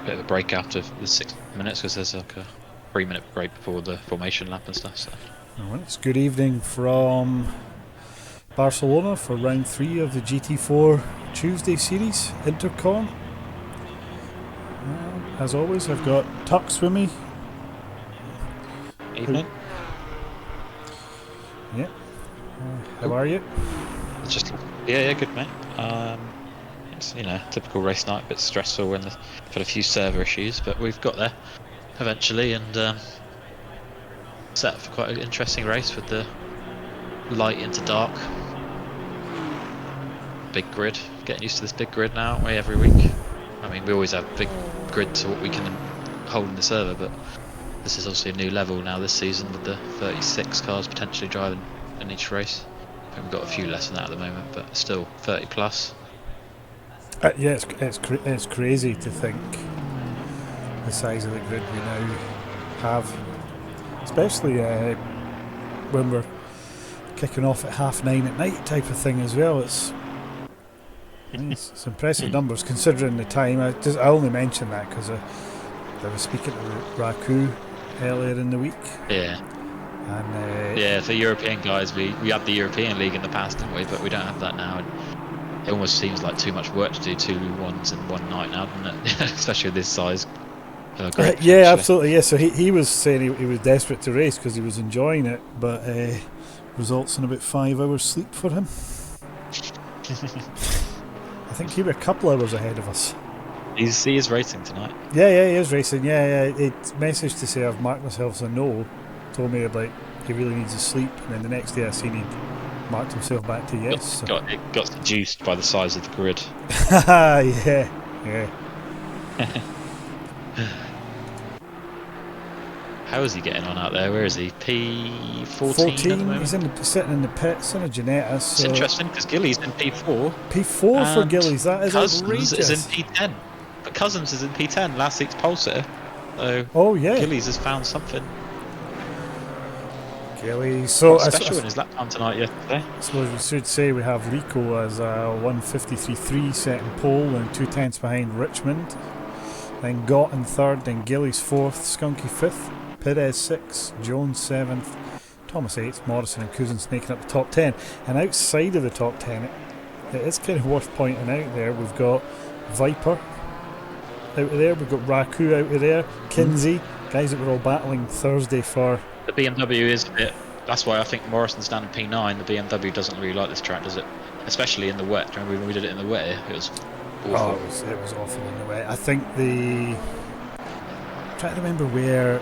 bit of a break after the 6 minutes because there's like a 3-minute break before the formation lap and stuff. So. Well, it's good evening from Barcelona for round 3 of the GT4 Tuesday series, Intercon. As always, I've got Tux with me. Evening. Yeah. How are you? It's just yeah, good mate. It's typical race night, a bit stressful and had a few server issues, but we've got there eventually and set up for quite an interesting race with the light into dark. Big grid, getting used to this big grid now, aren't we, every week? I mean, we always have big grid to what we can hold in the server, but this is obviously a new level now this season with the 36 cars potentially driving in each race. I think we've got a few less than that at the moment, but still 30 plus. Yeah, it's crazy to think the size of the grid we now have, especially when we're kicking off at 9:30 at night type of thing as well. It's impressive numbers considering the time. I only mention that because I was speaking to Raku earlier in the week. Yeah. And for European guys, we had the European League in the past, didn't we? But we don't have that now. And it almost seems like too much work to do 2 ones in one night now, doesn't it? Especially this size. Yeah, absolutely. Yeah, so he was saying he was desperate to race because he was enjoying it, but results in about 5 hours sleep for him. I think he was a couple hours ahead of us. He is racing tonight. Yeah, he is racing. Yeah. It messaged to say I've marked myself as a no. Told me about he really needs to sleep, and then the next day I seen he marked himself back to yes. It got seduced by the size of the grid. yeah. How is he getting on out there? Where is he? P14 14. At the moment? He's sitting in the pits in a Ginetta. So. It's interesting because Gilly's in P4. P4 for Gillies. That is Cousins outrageous. is in P10. But Cousins is in P10. Last week's pole sitter. So Gillies has found something. Gillies. So special in his lap time tonight yesterday. So we should say we have Rico as a 1:53.3 second pole and 2/10 behind Richmond. Then Gott in third, then Gillies fourth, Skunky fifth, Perez 6th, Jones 7th, Thomas 8th, Morrison and Cousins snaking up the top 10. And outside of the top 10, it is kind of worth pointing out there, we've got Viper out of there, we've got Raku out of there, Kinsey, guys that were all battling Thursday for... The BMW is a bit... That's why I think Morrison's down in P9. The BMW doesn't really like this track, does it? Especially in the wet. Do you remember when we did it in the wet? It was awful. Oh, it was awful in the wet. I think I'm trying to remember where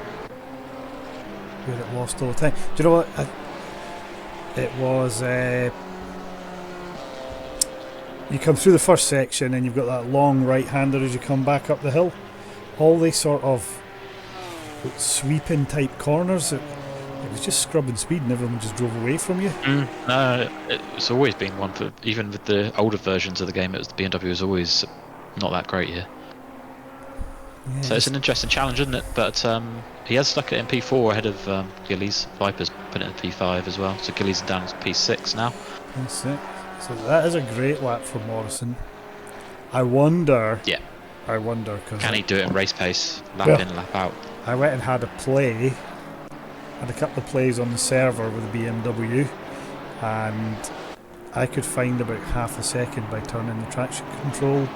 it lost all the time. Do you know what? It was you come through the first section and you've got that long right-hander as you come back up the hill. All these sort of sweeping type corners. It was just scrubbing speed and everyone just drove away from you. No, it's always been one for, even with the older versions of the game, the BMW was always not that great here. Yeah, so it's an interesting challenge, isn't it? But he has stuck it in P4 ahead of Gillies. Viper's put it in P5 as well. So Gillies is down to P6 now. That's it. So that is a great lap for Morrison. I wonder. Can he do it in race pace? Lap in, lap out. I went and had a couple of plays on the server with the BMW, and I could find about half a second by turning the traction control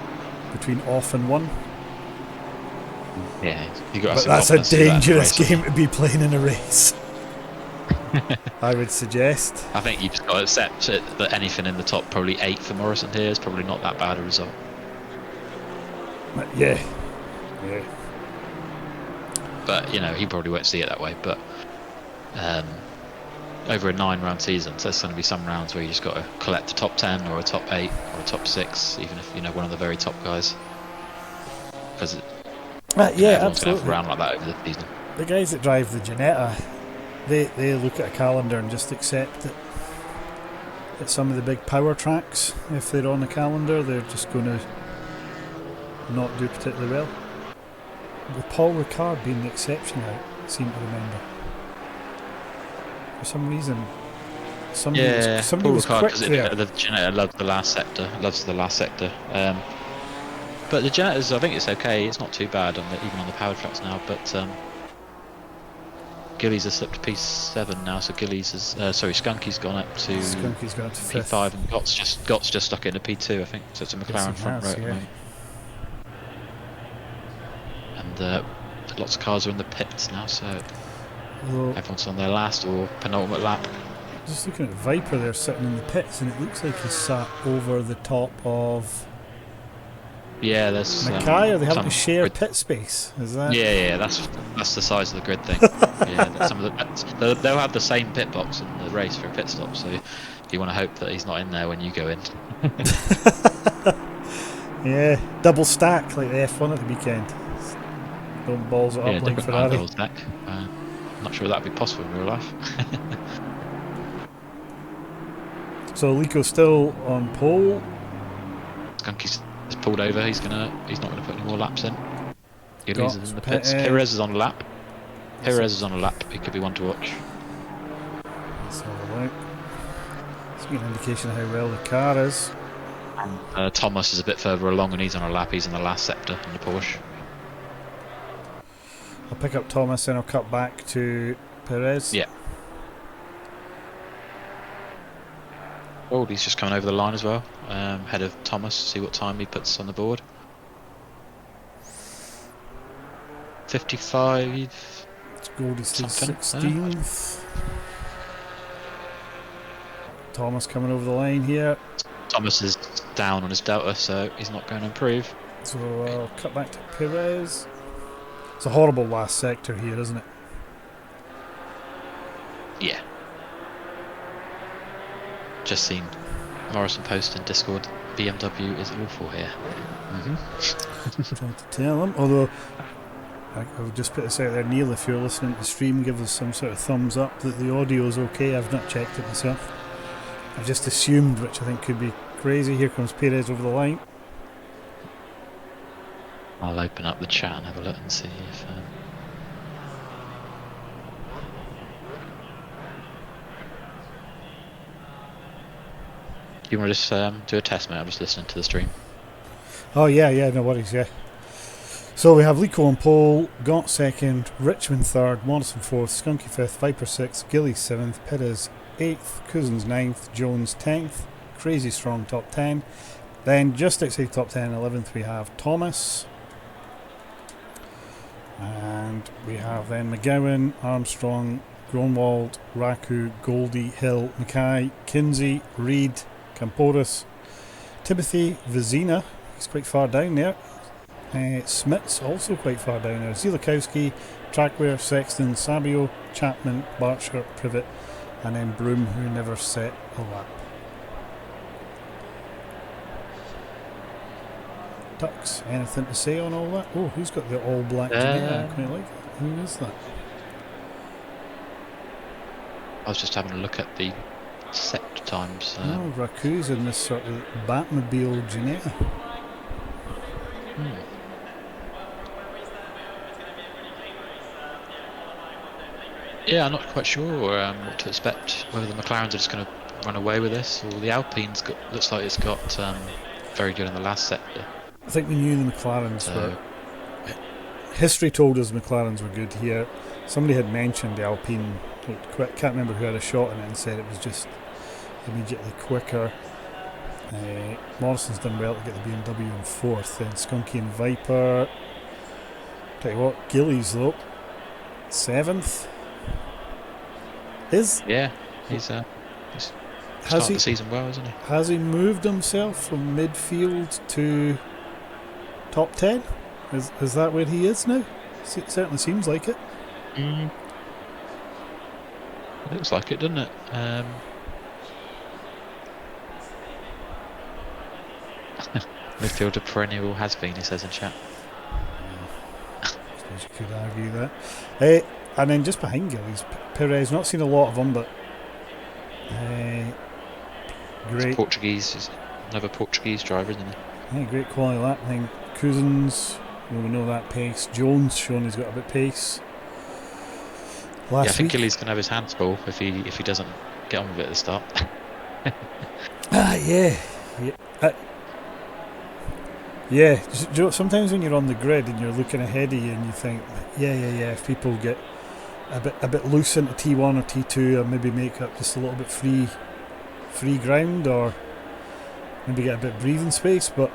between off and 1. Yeah, you got. But that's a dangerous game to be playing in a race. I would suggest. I think you've just got to accept that anything in the top probably 8 for Morrison here is probably not that bad a result. Yeah. But he probably won't see it that way. But over a 9-round season, so there's going to be some rounds where you just got to collect a top 10 or a top 8 or a top 6, even if one of the very top guys. Because absolutely. Have a round like that over the season. The guys that drive the Ginetta, they look at a calendar and just accept that at some of the big power tracks, if they're on the calendar, they're just going to not do particularly well. With Paul Ricard being the exception, I seem to remember. For some reason, somebody was quick there. The Ginetta loves the last sector. But the Janettas, I think it's okay. It's not too bad even on the powered tracks now. But Gillies has slipped to P7 now, so Gillies is Skunky's gone up to Skunky's gone to P5, fifth. and Gott's just stuck into P2, I think. So it's a McLaren front row at the moment. And lots of cars are in the pits now, so everyone's on their last or penultimate lap. Just looking at Viper there sitting in the pits, and it looks like he's sat over the top of. Yeah, there's Mackay. Are they having to share pit space? Is that? Yeah, that's the size of the grid thing. Yeah, some of they'll have the same pit box in the race for a pit stop, so you want to hope that he's not in there when you go in. Yeah, double stack like the F1 at the weekend. Don't balls it up like Ferrari. Double stack. I'm not sure that'd be possible in real life. So Lico's still on pole. Skunky's pulled over. He's not gonna put any more laps in. Gillies is in the pits. Perez is on a lap. He could be one to watch. Let's have a look. Let's get an indication of how well the car is. Thomas is a bit further along and he's on a lap. He's in the last sector in the Porsche. I'll pick up Thomas and I'll cut back to Perez. Yeah. Oh, he's just coming over the line as well. Head of Thomas. See what time he puts on the board. 55. Goldie's 16th. Thomas coming over the line here. Thomas is down on his delta, so he's not going to improve. So I'll cut back to Perez. It's a horrible last sector here, isn't it? Yeah. Just seen Morrison post in Discord. BMW is awful here. Trying to tell him. Although I'll just put this out there, Neil. If you're listening to the stream, give us some sort of thumbs up that the audio is okay. I've not checked it myself. I've just assumed, which I think could be crazy. Here comes Perez over the line. I'll open up the chat and have a look and see if. You want to just do a test, mate? I'm just listening to the stream. Oh yeah, no worries, yeah. So we have Lico on pole, Gott second, Richmond third, Morrison fourth, Skunky fifth, Viper sixth, Gilly seventh, Perez eighth, Cousins ninth, Jones 10th. Crazy strong top 10. Then just outside top 10, 11th, we have Thomas. And we have then McGowan, Armstrong, Gronwald, Raku, Goldie, Hill, Mackay, Kinsey, Reed, Camporis, Timothy, Vizina, he's quite far down there. Smith's also quite far down there. Zilakowski, Trackware, Sexton, Sabio, Chapman, Barcher, Privet, and then Broom, who never set a lap. Ducks, anything to say on all that? Oh, who's got the all black Geneva? I quite like it. Who is that? I was just having a look at the set times. Oh, Raku's in this sort of Batmobile Geneva. Yeah, I'm not quite sure what to expect. Whether the McLarens are just going to run away with this, or the Alpine's looks like it's got very good in the last sector. I think we knew the McLarens were. History told us McLarens were good here. Somebody had mentioned the Alpine. Can't remember who had a shot in it and said it was just immediately quicker. Morrison's done well to get the BMW in fourth. Then Skunky and Viper. Tell you what, Gillies though, seventh. He's started the season well, hasn't he? Has he moved himself from midfield to top 10? Is that where he is now? It certainly seems like it. It looks like it, doesn't it? Midfielder perennial has been, he says in chat. I suppose you could argue that. And then just behind Gillies, Perez. Not seen a lot of him, but great. Portuguese, another Portuguese driver, isn't he? Yeah, great quality lap. I think Cousins, we know that pace. Jones showing he's got a bit of pace. I think Gillies can have his hands full if he doesn't get on with it at the start. Yeah. Yeah, do you know, sometimes when you're on the grid and you're looking ahead of you and you think, yeah, if people get a bit loose into T1 or T2 or maybe make up just a little bit free ground or maybe get a bit of breathing space, but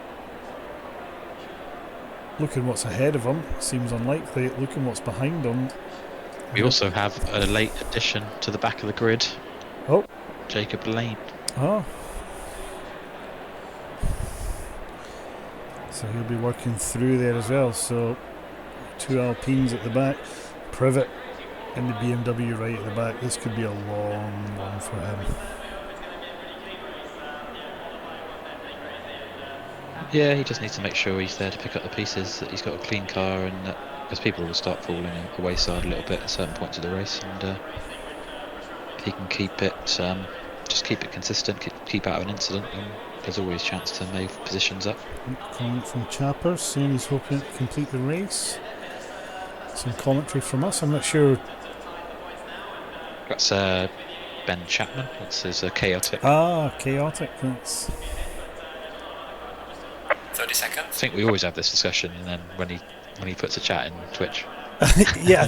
looking what's ahead of them seems unlikely. Looking what's behind them. We also have a late addition to the back of the grid. Oh. Jacob Lane. Oh. So he'll be working through there as well. So 2 Alpines at the back. Privet in the BMW right at the back. This could be a long one for him. Yeah, he just needs to make sure he's there to pick up the pieces, that he's got a clean car, and that because people will start falling at the wayside a little bit at certain points of the race, and if he can keep it, just keep it consistent, keep out of an incident, and there's always a chance to move positions up. Comment from Chapper saying he's hoping to complete the race. Some commentary from us. I'm not sure. That's Ben Chapman. That's his chaotic. Chaotic. That's 30 seconds. I think we always have this discussion, and then when he puts a chat in Twitch. yeah, I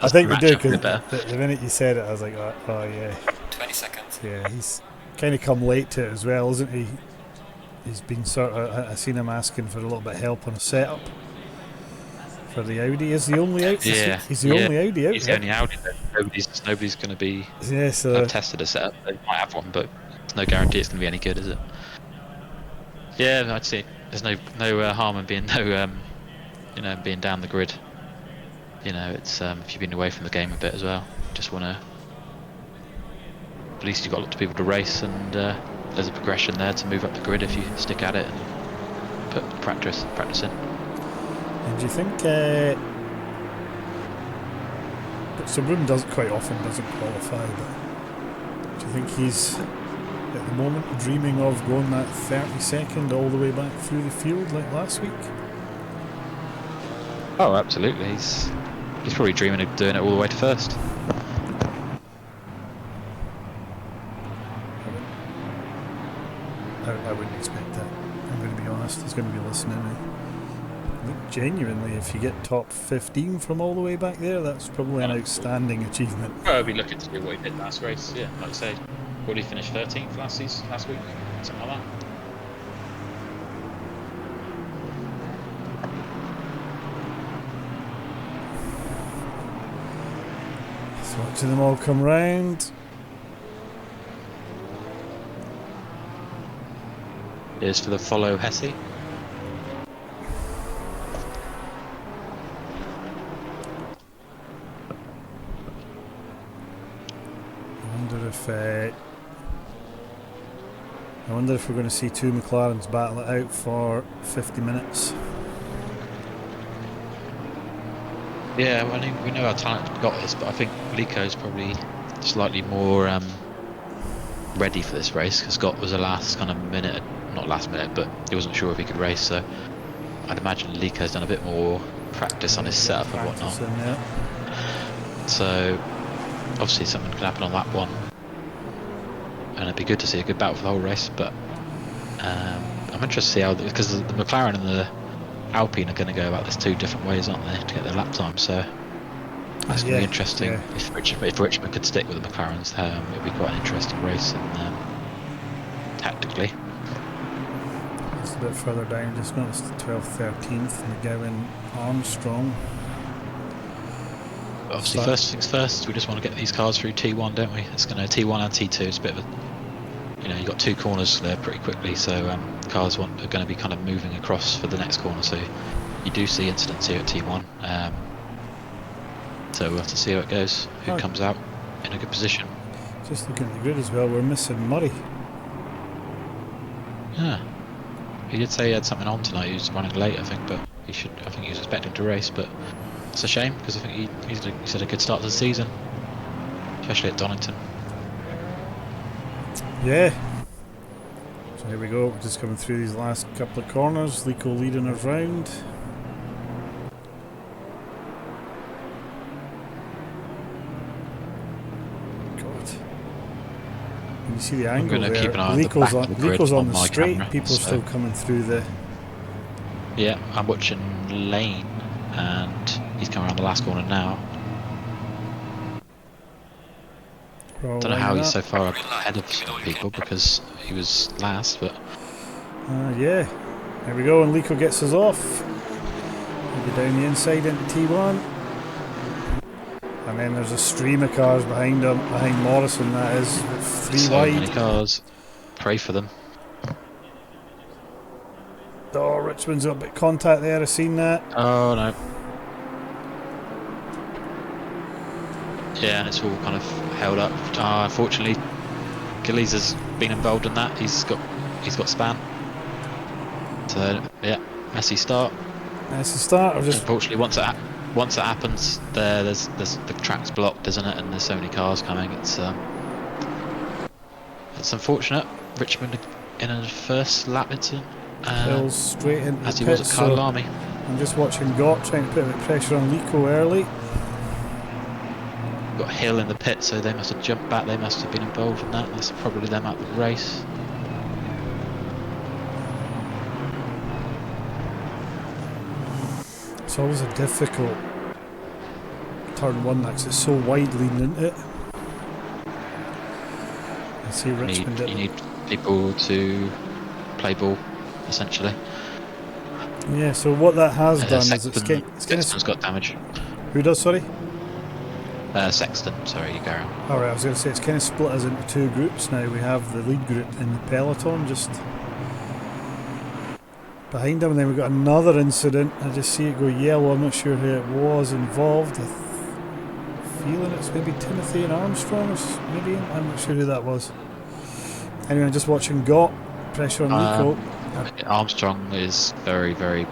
think we do, because the minute you said it, I was like, oh yeah. 20 seconds. Yeah, he's kind of come late to it as well, isn't he? He's been sort of. I seen him asking for a little bit of help on a setup for the Audi. Is the only Audi? Yeah, he's the only Audi out. He's the only Audi. Nobody's going to be. Yeah, so I've tested a setup. They might have one, but there's no guarantee it's going to be any good, is it? Yeah, I'd say there's no harm in being being down the grid. You know, it's if you've been away from the game a bit as well, just want to. At least you've got lots of people to race, and there's a progression there to move up the grid if you stick at it and put practice in. And do you think? But Sabrum doesn't qualify. But do you think he's at the moment dreaming of going that 30-second all the way back through the field like last week? Oh, absolutely. He's probably dreaming of doing it all the way to first. I wouldn't expect that. I'm going to be honest. He's going to be listening. I think genuinely, if you get top 15 from all the way back there, that's probably an outstanding achievement. Well, I'll be looking to do what he did last race. Yeah, like I say, what did he finish 13th last week? Something like that. So watching them all come round. Here's for the follow Hesse. I wonder if we're going to see 2 McLarens battle it out for 50 minutes. Yeah, well, I mean, we know how talented got this, but I think Lico's probably slightly more ready for this race, because Scott was the last kind of minute, not last minute, but he wasn't sure if he could race, so I'd imagine Lico's done a bit more practice on his setup and whatnot. So obviously something can happen on that one, and it'd be good to see a good battle for the whole race, but I'm interested to see how, because the McLaren and the Alpine are going to go about this 2 different ways, aren't they, to get their lap time, so that's going to be interesting. If Richmond could stick with the McLarens, it would be quite an interesting race, and tactically. It's a bit further down, just noticed the 12th, 13th, McGowan, Armstrong. Obviously, first things first, we just want to get these cars through T1, don't we? It's going to T1 and T2. It's a bit of a, you've got 2 corners there pretty quickly, so cars are going to be kind of moving across for the next corner. So you do see incidents here at T1. So we'll have to see how it goes. Who comes out in a good position? Just looking at the grid as well, we're missing Murray. Yeah, he did say he had something on tonight. He was running late, I think, but I think he was expecting to race, but. It's a shame, because I think he's had a good start to the season, especially at Donington. Yeah. So here we go, we're just coming through these last couple of corners. Lico leading us round. God. When you see the angle there, keep an eye Lico's on the straight, people are still coming through the Yeah, I'm watching Lane, and he's coming around the last corner now. Don't know how he's so far ahead of people because he was last, but Yeah, there we go, and Lico gets us off. We'll go down the inside into T1. And then there's a stream of cars behind him, behind Morrison, that is, with 3 so wide. many cars. Pray for them. Oh, Richmond's got a bit of contact there, I've seen that. Oh no. Yeah, and it's all kind of held up. Unfortunately, Gillies has been involved in that. He's got span. So yeah, messy start. Messy start. Unfortunately, once it happens, there's the track's blocked, isn't it? And there's so many cars coming. It's unfortunate. Richmond in a first lap incident. Hills straight into as the he was pits, at Kyalami. so I'm just watching Gott trying to put a bit of pressure on Lico early. Got Hill in the pit, so they must have jumped back. They must have been involved in that. That's probably them out of the race. It's always a difficult turn one because it's so wide leading into it. I see Richmond. You need people to play ball, essentially. Yeah. So what that has done is Sexton's got damage. Who does? Sorry. Sexton. Sorry, you go on. All right. I was going to say it's kind of split us into 2 groups now. We have the lead group in the peloton just behind him, and then we've got another incident. I just see it go yellow. I'm not sure who it was involved. Feeling it's maybe Timothy and Armstrong, or maybe I'm not sure who that was. Anyway, I'm just watching Gott pressure on Lico. Armstrong is very, very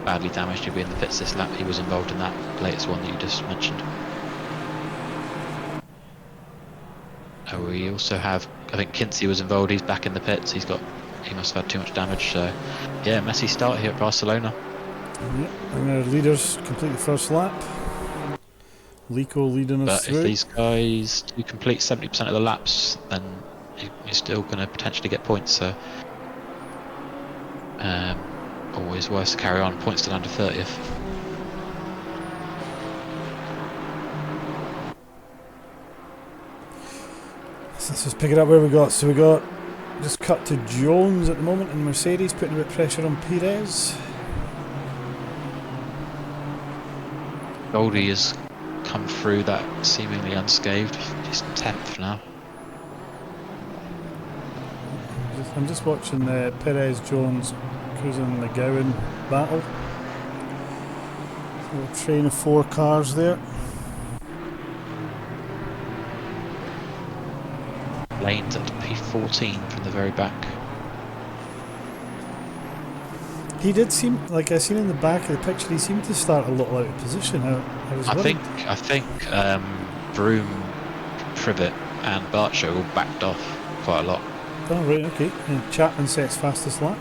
badly damaged. He'll be in the pits this lap. He was involved in that latest one that you just mentioned. We also have, I think Kinsey was involved. He's back in the pits. He must have had too much damage. So yeah, messy start here at Barcelona. Yep, and our leaders complete the first lap. Lico leading us through. But if these guys do complete 70% of the laps, then you're still going to potentially get points. So always worth to carry on. Points to land to 30th. So let's just pick it up where we got. So we got just cut to Jones at the moment in Mercedes, putting a bit of pressure on Perez. Goldie has come through that seemingly unscathed. He's 10th now. I'm just watching the Perez Jones cruising the Gowan battle. A little train of 4 cars there. Lane's at P14 from the very back. He did seem, like I seen in the back of the picture, he seemed to start a little out of position. I think Broome, Privet and Bartshow all backed off quite a lot. Oh right, okay. And Chapman sets fastest lap.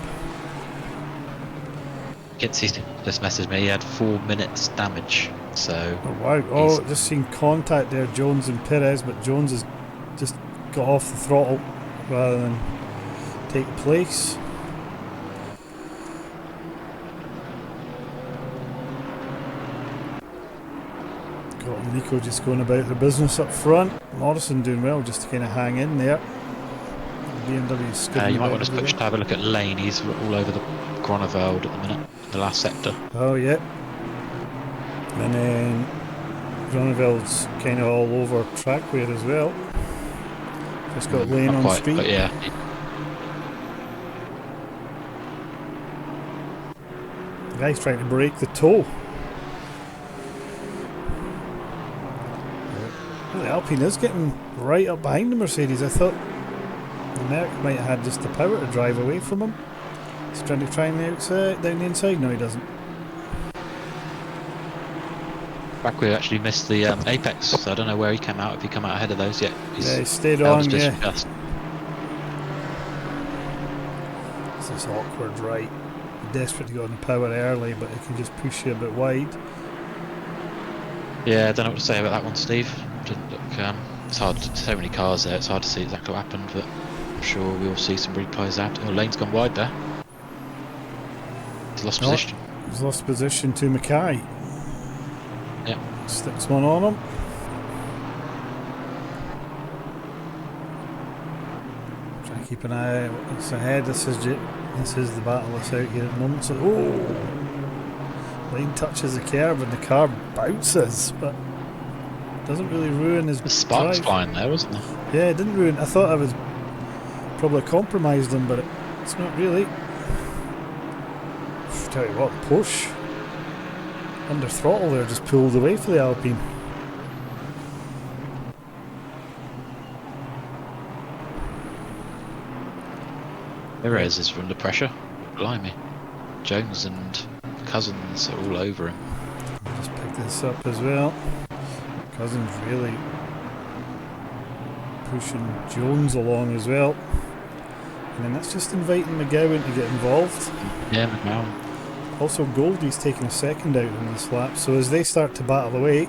Kinsey just messaged me. He had 4 minutes damage. So. Oh wow! Oh, just seen contact there, Jones and Perez, but Jones has just got off the throttle rather than take place. Got Lico just going about their business up front. Morrison doing well just to kind of hang in there. BMW you might want to have a look at Lane. He's all over the Groneveld at the minute, the last sector. Oh yeah. And then Groneveld's kind of all over trackway as well. Just got Lane on the street. But yeah. The guy's trying to break the toe. Well, the Alpine is getting right up behind the Mercedes. I thought the Merc might have had just the power to drive away from him. He's trying to try the outside, down the inside. No, he doesn't. Brackway actually missed the apex, so I don't know where he came out. If he come out ahead of those yet? Yeah, he stayed on. Yeah. It's this awkward right. Desperate to go on the power early, but it can just push you a bit wide. Yeah, I don't know what to say about that one, Steve. Didn't look. It's hard. So many cars there. It's hard to see exactly what happened, but I'm sure we'll see some replays after. Oh, Lane's gone wide there. He's lost position. He's lost position to Mackay. Yeah. Sticks one on him. Try and keep an eye out what's ahead. This is the battle that's out here at the moment. So, lane touches the curb and the car bounces, but doesn't really ruin his The sparks drive. flying there, wasn't there? Yeah, it didn't ruin. I thought I was probably compromised him, but it's not really. Tell you what, Porsche under throttle there just pulled away for the Alpine. Perez is under pressure. Blimey. Jones and Cousins are all over him. I'll just pick this up as well. Cousins really pushing Jones along as well. And then that's just inviting McGowan to get involved. Yeah, McMahon. Also, Goldie's taking a second out in this lap, so as they start to battle away,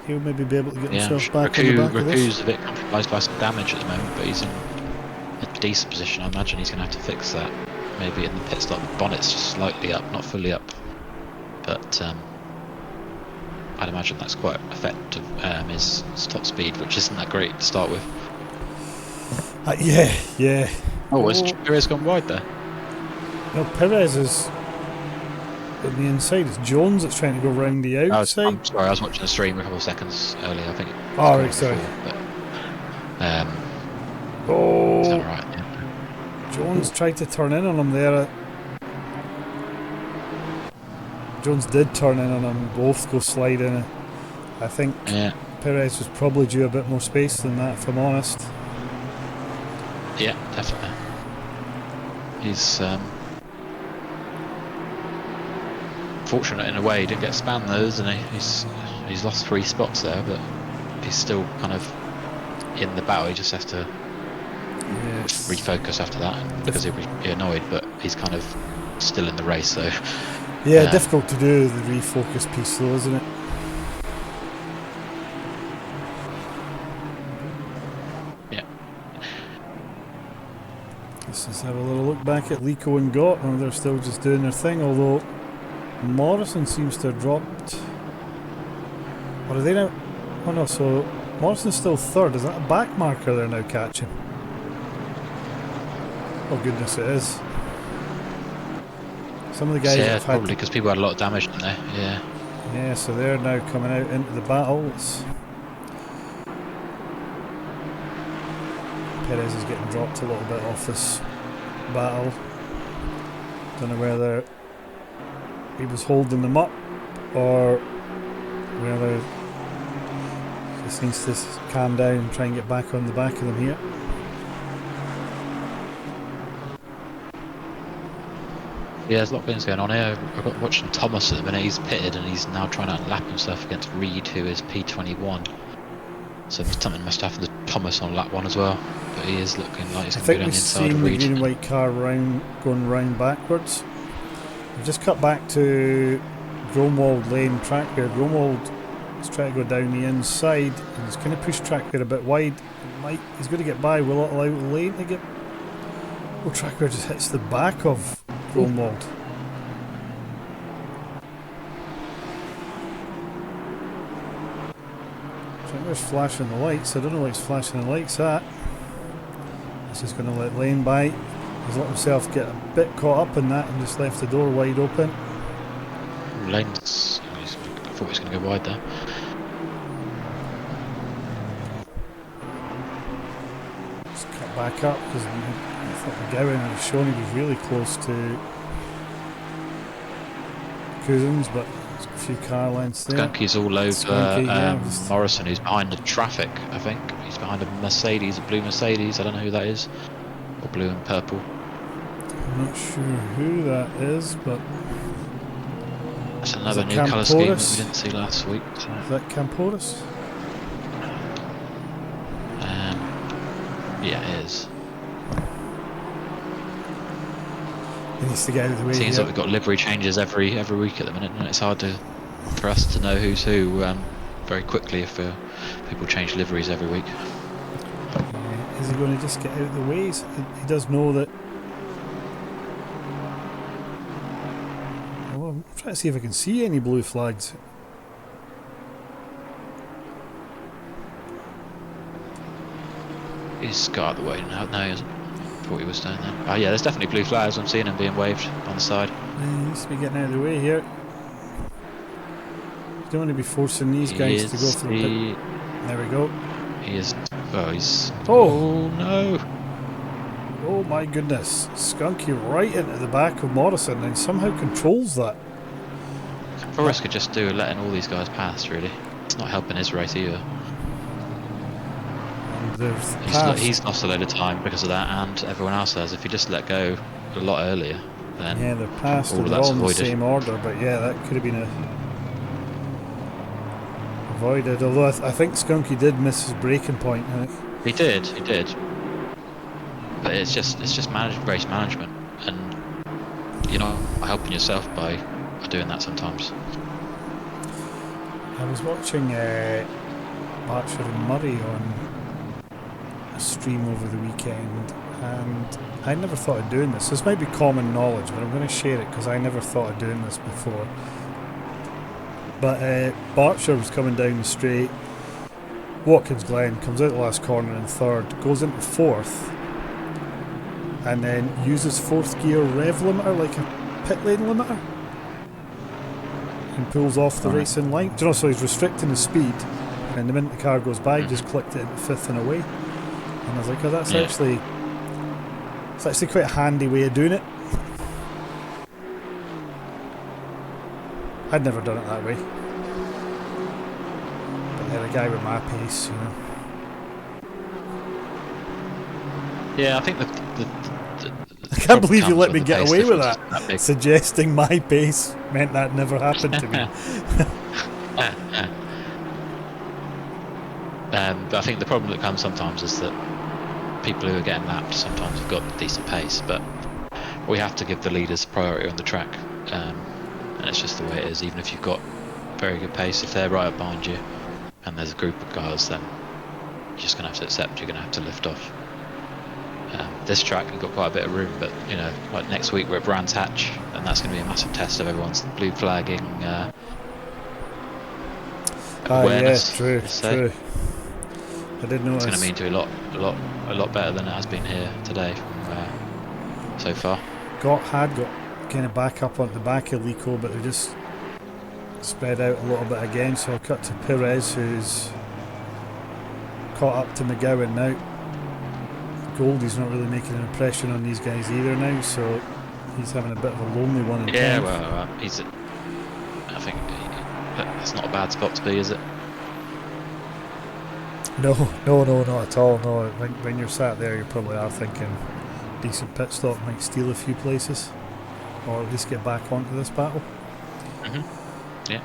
he'll maybe be able to get himself back on the back of this. Raku's a bit compromised by some damage at the moment, but he's in a decent position. I imagine he's going to have to fix that. Maybe in the pit stop, the bonnet's just slightly up, not fully up. But I'd imagine that's quite effective. His top speed, which isn't that great to start with. Yeah. Oh, has Perez gone wide there? No, Perez is on the inside. It's Jones that's trying to go round the outside. I'm sorry, I was watching the stream a couple of seconds earlier. I think. Oh, right, sorry. Is that right? Yeah. Jones tried to turn in on him there. Jones did turn in on him. Both go sliding. I think Perez was probably due a bit more space than that, if I'm honest. Yeah, definitely. He's fortunate in a way. He didn't get spanned though, isn't he? He's lost 3 spots there, but he's still kind of in the battle. He just has to refocus after that because he'll be annoyed, but he's kind of still in the race. So yeah, difficult to do the refocus piece though, isn't it? Yeah. Let's just have a little look back at Lico and Gott, and they're still just doing their thing, although Morrison seems to have dropped. Or are they now? Oh no, so Morrison's still third. Is that a back marker they're now catching? Oh goodness, it is. Some of the guys have had probably because people had a lot of damage, didn't they? Yeah. Yeah, so they're now coming out into the battle. Perez is getting dropped a little bit off this battle. Don't know whether he was holding them up or whether he just needs to calm down and try and get back on the back of them here. Yeah, there's a lot of things going on here. I've got watching Thomas at the minute. He's pitted and he's now trying to lap himself against Reed, who is P21. So something must happen to Thomas on lap 1 as well. But he is looking like he's going to go down the inside of Reed. I think we've seen the green and white car going round backwards. We've just cut back to Gromwald Lane track here. Gromwald is trying to go down the inside and he's kind of pushed track here a bit wide. He's going to get by. Will it allow the lane to get... Oh, Trackware just hits the back of Gromwald. Trackware's flashing the lights. I don't know why he's flashing the lights at. He's just going to let lane by. He's let himself get a bit caught up in that and just left the door wide open. Lane's... I thought he was going to go wide there. Just cut back up because I thought McGowan had shown he was really close to Cousins, but there's a few car lengths there. Skunky's all over Skunky, Morrison, who's behind the traffic, I think. He's behind a Mercedes, a blue Mercedes. I don't know who that is. Or blue and purple. I'm not sure who that is, but... That's another new colour scheme that we didn't see last week. So. Is that Camporis? Yeah, it is. He needs to get out of the way. Seems like we've got livery changes every week at the minute, and it's hard for us to know who's who very quickly if people change liveries every week. Is he going to just get out of the way? He does know that trying to see if I can see any blue flags. He's got out of the way now. No, he hasn't. Thought he was down there. Oh yeah, there's definitely blue flags. I'm seeing him being waved on the side. He needs to be getting out of the way here. You don't want to be forcing these guys to go for the pit. There we go. He is. Oh, he's. Oh! Oh no! Oh my goodness. Skunky right into the back of Morrison and somehow controls that. Forrest could just do letting all these guys pass, really. It's not helping his race either. And He's lost a load of time because of that, and everyone else has. If he just let go a lot earlier, then yeah, they're passed all and of they're that's all in the avoided. same order, but yeah, that could have been avoided. Although I think Skunky did miss his braking point. I think. He did. But it's just race management, and you're not helping yourself by doing that sometimes. I was watching Archer and Murray on a stream over the weekend, and I never thought of doing this. This might be common knowledge, but I'm going to share it because I never thought of doing this before. But Barcher was coming down the straight. Watkins Glen comes out the last corner in third, goes into fourth, and then uses fourth gear rev limiter like a pit lane limiter and pulls off the racing line. Do you know, so he's restricting his speed, and the minute the car goes by, just clicked it into fifth and away. And I was like, oh, that's actually quite a handy way of doing it. I'd never done it that way. But then a guy with my pace, you know. Yeah, I think I can't believe you let me get away with that. Suggesting my pace meant that never happened to me. But I think the problem that comes sometimes is that people who are getting lapped sometimes have got decent pace, but we have to give the leaders priority on the track, and it's just the way it is. Even if you've got very good pace, if they're right up behind you and there's a group of cars, then you're just going to have to accept you're going to have to lift off. This track we've got quite a bit of room, but you know, like next week we're at Brands Hatch, and that's going to be a massive test of everyone's blue flagging awareness. Yeah, true. I did notice. It's going to mean to a lot better than it has been here today so far. Got kind of back up onto the back of Lico, but they just spread out a little bit again. So I'll cut to Perez, who's caught up to McGowan now. Goldie's not really making an impression on these guys either now, so he's having a bit of a lonely one in 10th. Well, I think that's not a bad spot to be, is it? No, not at all. No, when you're sat there, you probably are thinking decent pit stop might steal a few places, or at least get back onto this battle. Yeah.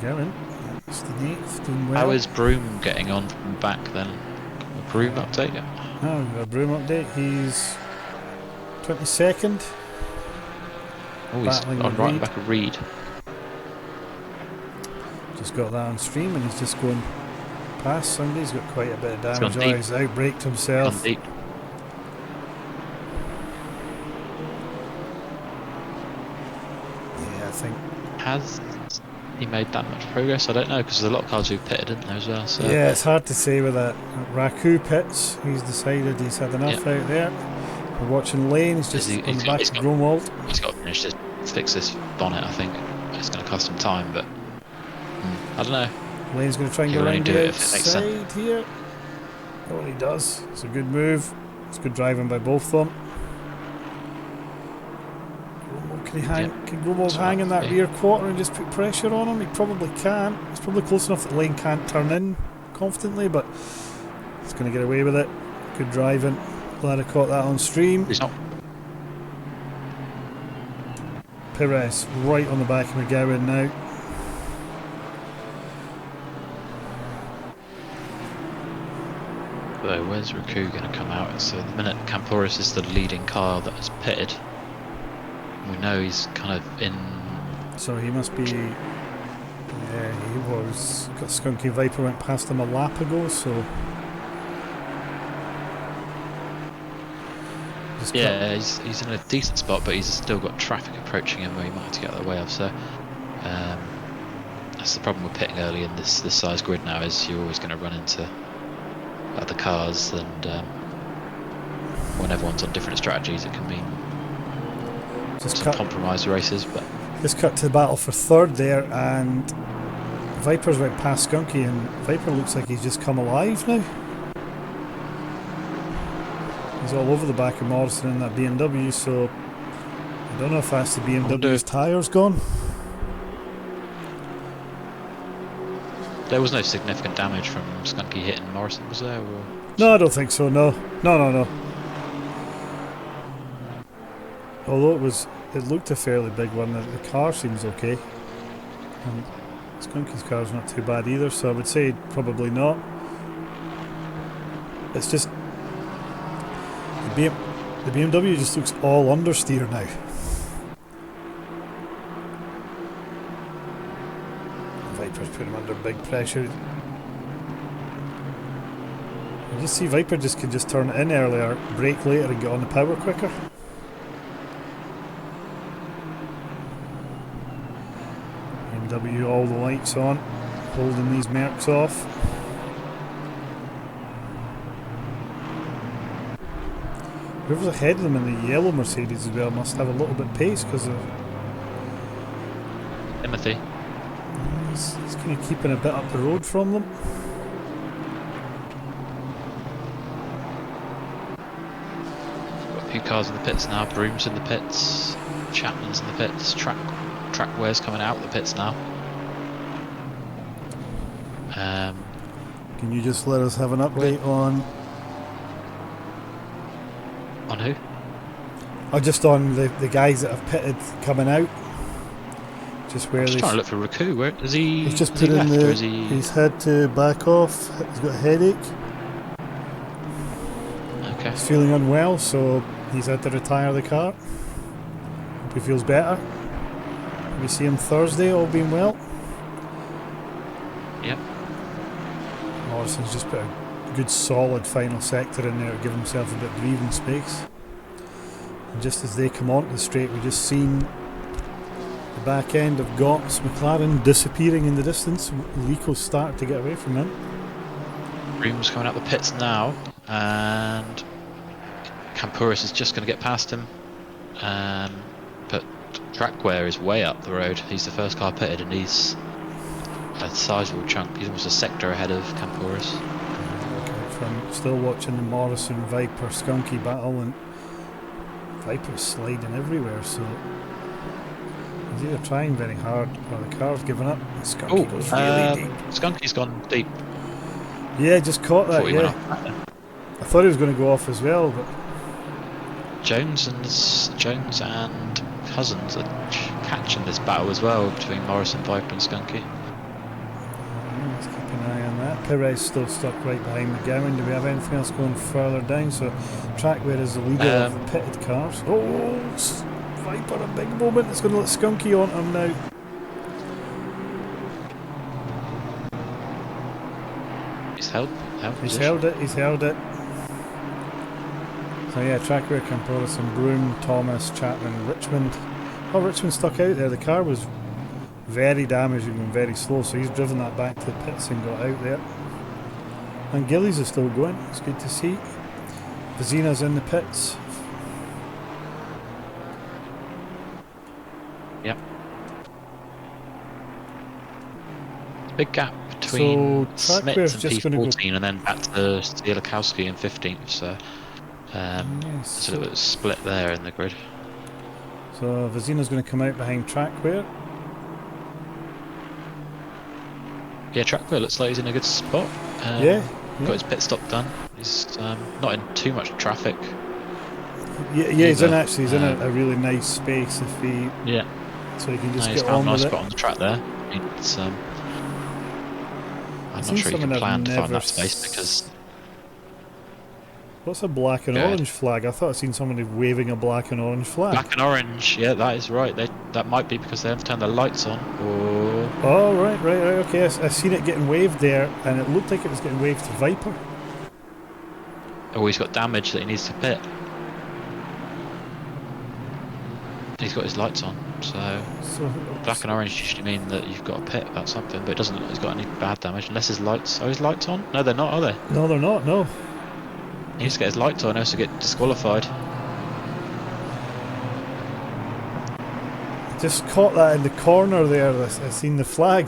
Going. It's the 8th, doing well. How is Broom getting on from back then? A Broom update? A Broom update. He's 22nd. Oh, he's on right back of Reed. Just got that on stream, and he's just going past somebody. He's got quite a bit of damage. Oh, he's outbraked himself. Deep. Yeah, I think. Has he made that much progress? I don't know, because there's a lot of cars who pitted, didn't there, as well? So. Yeah, it's hard to say with that. Raku pits. He's decided he's had enough out there. We're watching Lane. He's just on the back of Gromwald. He's got to fix this bonnet, I think. It's going to cost him time, but I don't know. Lane's going to try and go around the outside here. Oh, he does. It's a good move. It's good driving by both of them. Can Gromwald hang in that rear quarter and just put pressure on him? He probably can. It's probably close enough that Lane can't turn in confidently, but he's going to get away with it. Good driving. Glad I caught that on stream. He's not. Perez right on the back of McGowan now. So where's Raku going to come out? So the minute Camporis is the leading car that has pitted, we know he's kind of in. So he must be. Yeah, he was. Got Skunky Viper went past him a lap ago, so. Just Yeah, he's in a decent spot, but he's still got traffic approaching him where he might have to get out of the way of. So that's the problem with pitting early in this size grid now, is you're always going to run into other cars, and when everyone's on different strategies, it can mean some compromised races. But just cut to the battle for third there, and Viper's right past Skunky, and Viper looks like he's just come alive now. He's all over the back of Morrison in that BMW, so I don't know if that's the BMW's tyres gone. There was no significant damage from Skunky hitting Morrison, was there? Or? No, I don't think so, no. No. Although it looked a fairly big one, the car seems okay. And Skunky's car's not too bad either, so I would say probably not. It's just the BMW just looks all understeer now. Viper's put him under big pressure. You just see Viper can just turn it in earlier, brake later and get on the power quicker. BMW, all the lights on, holding these Mercs off. Whoever's ahead of them in the yellow Mercedes as well must have a little bit of pace, because Timothy. He's kind of keeping a bit up the road from them. Got a few cars in the pits now. Broom's in the pits. Chapman's in the pits. Trackware's coming out of the pits now. Can you just let us have an update on who? Oh, just on the guys that have pitted coming out. Just where I'm just trying to look for Raku. Where is he? He's just put in he's had to back off. He's got a headache. Okay. He's feeling unwell, so he's had to retire the car. Hope he feels better. We see him Thursday, all being well. Yep. Morrison's just put a good solid final sector in there to give himself a bit of breathing space. And just as they come onto the straight, we've just seen the back end of Gott's McLaren disappearing in the distance. Lico's starting to get away from him. Broom's coming out the pits now, and Campouris is just going to get past him. But Trackware is way up the road. He's the first car pitted, and he's a sizable chunk. He's almost a sector ahead of Campouris. I'm still watching the Morrison Viper Skunky battle, and Viper's sliding everywhere, so he's either trying very hard or the car's giving up. Skunky goes really deep. Skunky's gone deep. Yeah, just caught that. Yeah, I thought he was going to go off as well, but Jones and Cousins are catching this battle as well between Morrison, Viper, and Skunky. Let's keep an eye on that. Perez still stuck right behind McGowan. Do we have anything else going further down? So Trackware is the leader of the pitted cars. Oh, Viper, a big moment. It's going to let Skunky on him now. He's held it. So yeah, Trackware, Campouris, Broom, Thomas, Chapman, Richmond. Oh, Richmond stuck out there. The car was very damaged and very slow, so he's driven that back to the pits and got out there. And Gillies is still going. It's good to see. Vizina's in the pits. Yep. Big gap between Smits and P14 and then back to Zielikowski in 15th, so it's a little bit split there in the grid. So Vizina's going to come out behind Trackware. Yeah, Trackware looks like he's in a good spot. Got his pit stop done. He's not in too much traffic. He's in a really nice space if he. Yeah. So he can just he's get found on a nice with spot it. on the track there. It's, I'm not sure you can plan to find that space because. What's a black and orange flag? I thought I'd seen somebody waving a black and orange flag. Black and orange, yeah, that is right. That might be because they have turned their lights on, or... Oh, right, okay. I seen it getting waved there, and it looked like it was getting waved to Viper. Oh, he's got damage that he needs to pit. He's got his lights on, so black and orange usually mean that you've got a pit about something, but it doesn't look like he's got any bad damage unless his lights. Are his lights on? No, they're not, are they? No, they're not. No. He needs to get his lights on, else to get disqualified. Just caught that in the corner there. I seen the flag.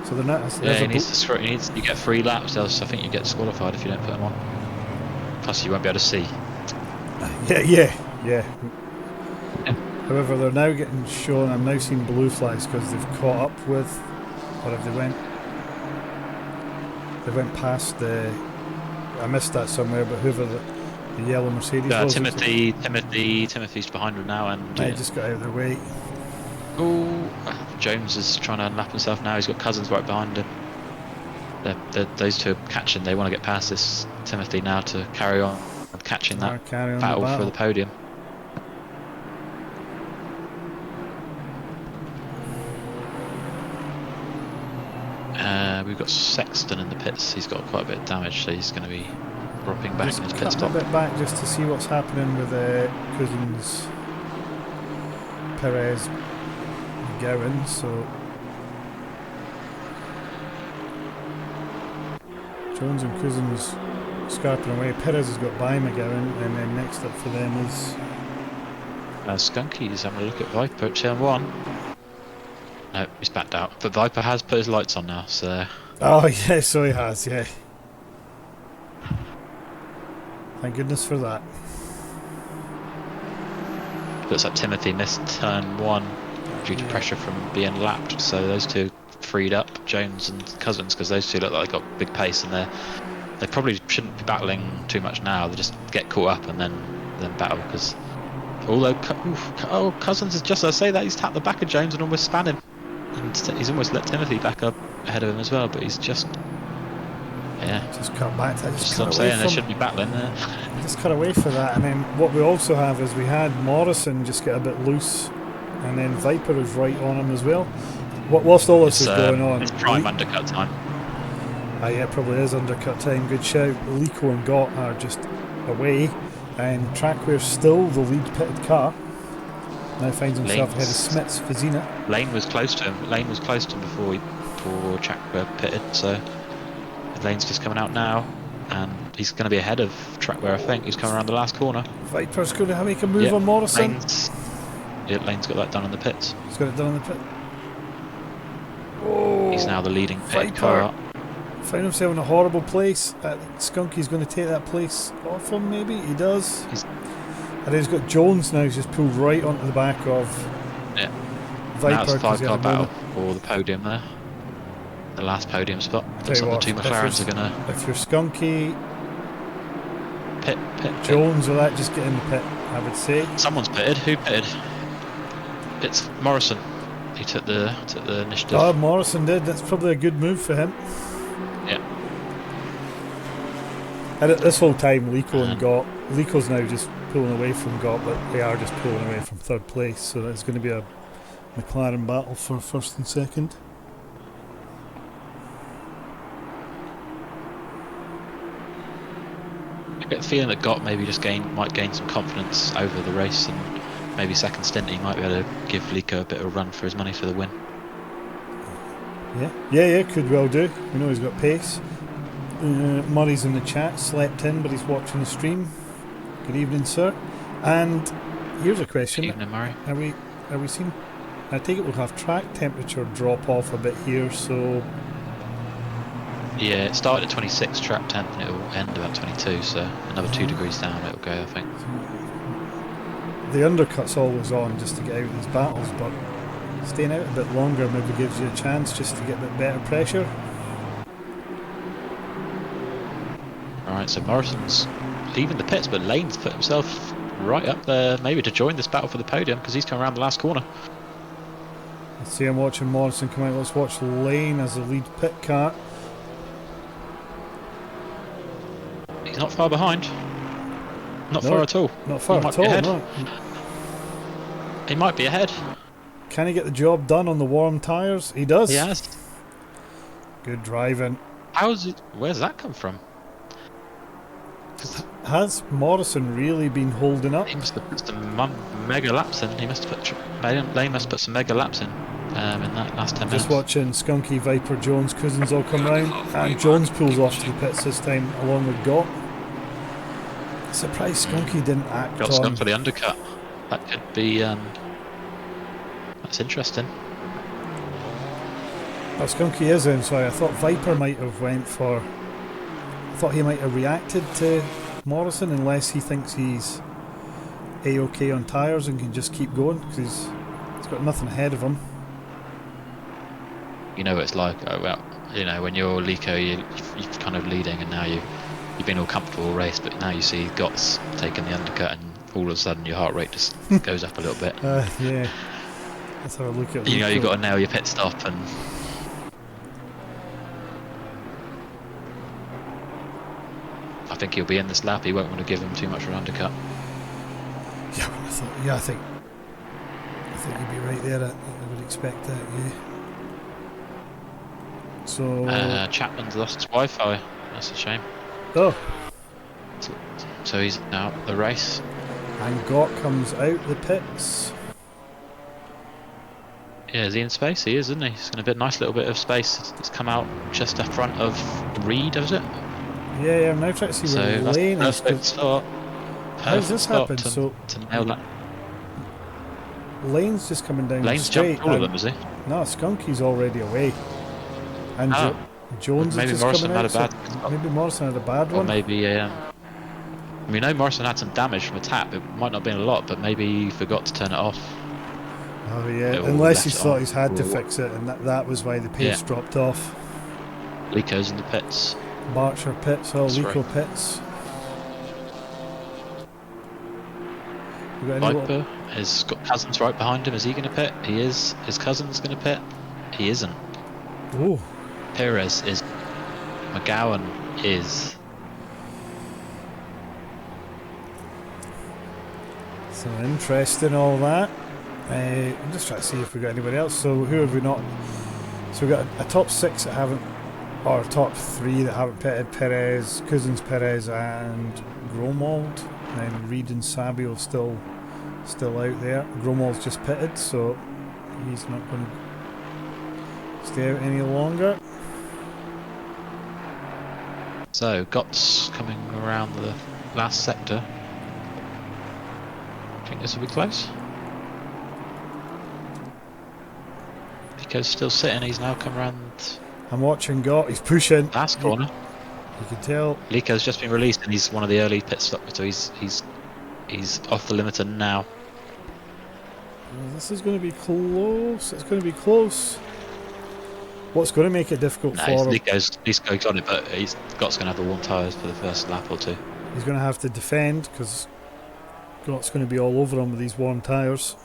So they're not. Yeah, he needs to. You get 3 laps, else I think you get disqualified if you don't put them on. Plus, you won't be able to see. Yeah. However, they're now getting shown. I'm now seeing blue flags because they've caught up with, or if they went past the. I missed that somewhere, but whoever the yellow Mercedes was. Timothy's behind him now, and I just got out of their way. Oh, Jones is trying to unlap himself now. He's got Cousins right behind him. Those two are catching. They want to get past this Timothy now to carry on catching that battle for the podium. We've got Sexton in the pits. He's got quite a bit of damage, so he's going to be dropping back in his pit stop. A bit back just to see what's happening with Cousins, Perez, McGowan. So Jones and Cousins scarping away. Perez has got by McGowan, and then next up for them is Skunky's having a look at Viper at turn 1. No, he's backed out. But Viper has put his lights on now, so. Oh yeah, so he has, yeah. Thank goodness for that. Looks like Timothy missed turn 1 due to pressure from being lapped, so those two freed up, Jones and Cousins, because those two look like they've got big pace, and they probably shouldn't be battling too much now. They just get caught up and then battle, because although Cousins is just, I say that, he's tapped the back of Jones and almost span him, and he's almost let Timothy back up ahead of him as well, but he's just just cut back. Just what I'm saying, they shouldn't be battling there. Just cut away for that, and then what we also have is we had Morrison just get a bit loose, and then Viper is right on him as well. Whilst all this is going on, it's prime undercut time. Yeah, it probably is undercut time. Good shout. Lico and Gott are just away, and Trackware's still the lead pitted car. Now finds himself ahead of Smits, Fazina. Lane was close to him. Before Trackware pitted, so Lane's just coming out now, and he's going to be ahead of Trackware. I think he's coming around the last corner. Viper's going to make a move on Morrison. Lane's got that done in the pits. He's got it done in the pit. Oh, he's now the leading pit car. Found himself in a horrible place. Skunky's going to take that place off him, maybe? He does. And he's got Jones now, he's just pulled right onto the back of Viper. Now it's 5-car battle for the podium there. The last podium spot. Looks like the two McLarens are going to... If you're Skunky... Pit. Jones or that, just get in the pit, I would say. Someone's pitted. Who pitted? It's Morrison. He took the initiative. Oh, Morrison did. That's probably a good move for him. Yeah. And at this whole time, Lico's now just pulling away from Gott, but they are just pulling away from third place, so it's going to be a McLaren battle for first and second. I get the feeling that Gott maybe just might gain some confidence over the race, and maybe second stint he might be able to give Lico a bit of a run for his money for the win. Yeah, could well do. We know he's got pace. Murray's in the chat, slept in, but he's watching the stream. Good evening, sir. And here's a question. Good evening, Murray. Are we seeing? I take it we'll have track temperature drop off a bit here, so. Yeah, it started at 26 track temp and it'll end about 22, so another 2 degrees down it'll go, I think. The undercut's always on just to get out of these battles, but staying out a bit longer maybe gives you a chance just to get a bit better pressure. Alright, so Morrison's leaving the pits, but Lane's put himself right up there maybe to join this battle for the podium, because he's coming around the last corner. Let's see, I'm watching Morrison come out. Let's watch Lane as the lead pit car. He's not far behind. Not far at all. Not far at all, no. He might be ahead. Can he get the job done on the warm tyres? He does. He has. Good driving. Where's that come from? Has Morrison really been holding up? He must have put some mega laps in. He must have put. They must put some mega laps in that last 10 minutes. Just watching Skunky, Viper, Jones, Cousins all come round, and Jones pulls off to the pits this time along with Gott. Surprised Skunky didn't act Got on. Skunk for the undercut. That could be. That's interesting. But Skunky is in, so I thought Viper might have went for. I thought he might have reacted to Morrison unless he thinks he's A-OK on tyres and can just keep going because he's got nothing ahead of him. You know what it's like. Well, you know when you're Lico, you're kind of leading, and now you've been all comfortable race, but now you see Gott's taking the undercut, and all of a sudden your heart rate just goes up a little bit. Yeah. Let's have a look at. You know you've got to nail your pit stop and. I think he'll be in this lap. He won't want to give him too much of an undercut. Yeah, I think you'd be right there. I would expect that. Yeah. So. Chapman's lost his Wi-Fi. That's a shame. Oh. So he's out the race. And Gott comes out the pits. Yeah, is he in space? He is, isn't he? He's got a nice little bit of space. It's come out just in front of Reed, is it? Yeah, I'm now trying to see where Lane is. Perfect start. How does this happen? To nail that. Lane's just coming down Lane's straight. jumped all of them, is he? No, Skunky's already away. And Jones maybe is just Morrison coming had out. a bad. Maybe Morrison had a bad Or one. maybe we know Morrison had some damage from a tap. It might not have been a lot, but maybe he forgot to turn it off. Oh yeah, unless he thought he's had to fix it, and that was why the pace dropped off. Lico's in the pits. Barcher pits, Lico pits. Viper has got Cousins right behind him. Is he going to pit? He is. Is Cousins going to pit? He isn't. Oh. Perez is. McGowan is. So interesting, all that. I'm just trying to see if we got anybody else. So who have we not? So we got a top 6 that haven't, or top 3 that haven't pitted. Perez, Cousins, Perez, and Gromwald. And then Reed and Sabio still out there. Gromwald's just pitted, so he's not going to stay out any longer. So Gott's coming around the last sector. I think this will be close. Pico's still sitting. He's now come around. I'm watching Gott. He's pushing. Last corner. You can tell. Lico's just been released, and he's one of the early pit stoppers, so he's off the limiter now. Well, this is going to be close. It's going to be close. What's going to make it difficult for him? Lico's on it, but Gott's going to have the warm tyres for the first lap or two. He's going to have to defend because Gott's going to be all over him with these warm tyres.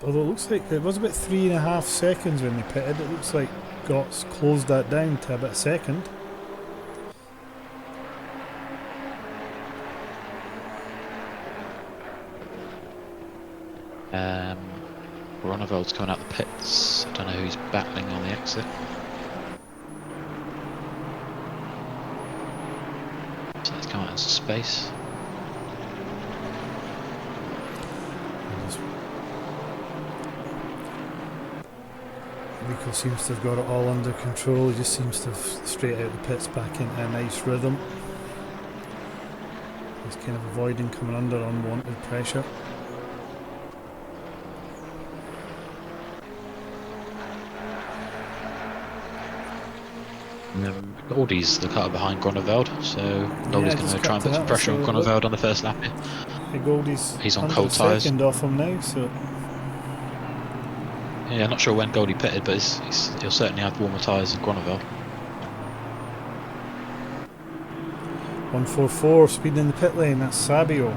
Although it looks like it was about 3.5 seconds when they pitted. It looks like Gott's closed that down to about a second. Ronneveld's coming out the pits. I don't know who's battling on the exit. So let's come out into space. Rico seems to have got it all under control. He just seems to have straight out the pits back into a nice rhythm. He's kind of avoiding coming under unwanted pressure. Goldie's the car behind Gronneveld, so Goldie's going to try and put some pressure on Gronneveld on the first lap here. Hey, Goldie's he's on cold tyres. Second off him now, so. Yeah, not sure when Goldie pitted, but he'll certainly have warmer tyres than Gronneveld. 144 speeding in the pit lane. That's Sabio.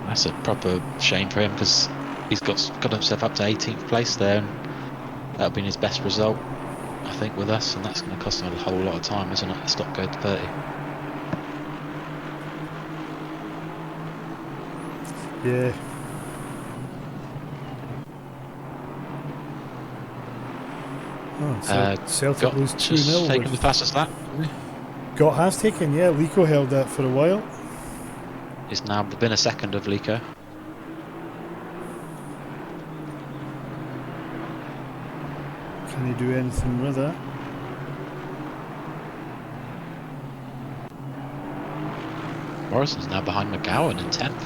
That's a proper shame for him because he's got himself up to 18th place there, and that'll be his best result, I think, with us, and that's going to cost him a whole lot of time, isn't it? Stop go to 30. Yeah. Oh, so Celtic lose 2-0. Taken the fastest lap. Has taken, yeah. Lico held that for a while. He's now been a second of Lico. Can he do anything with that? Morrison's now behind McGowan in 10th.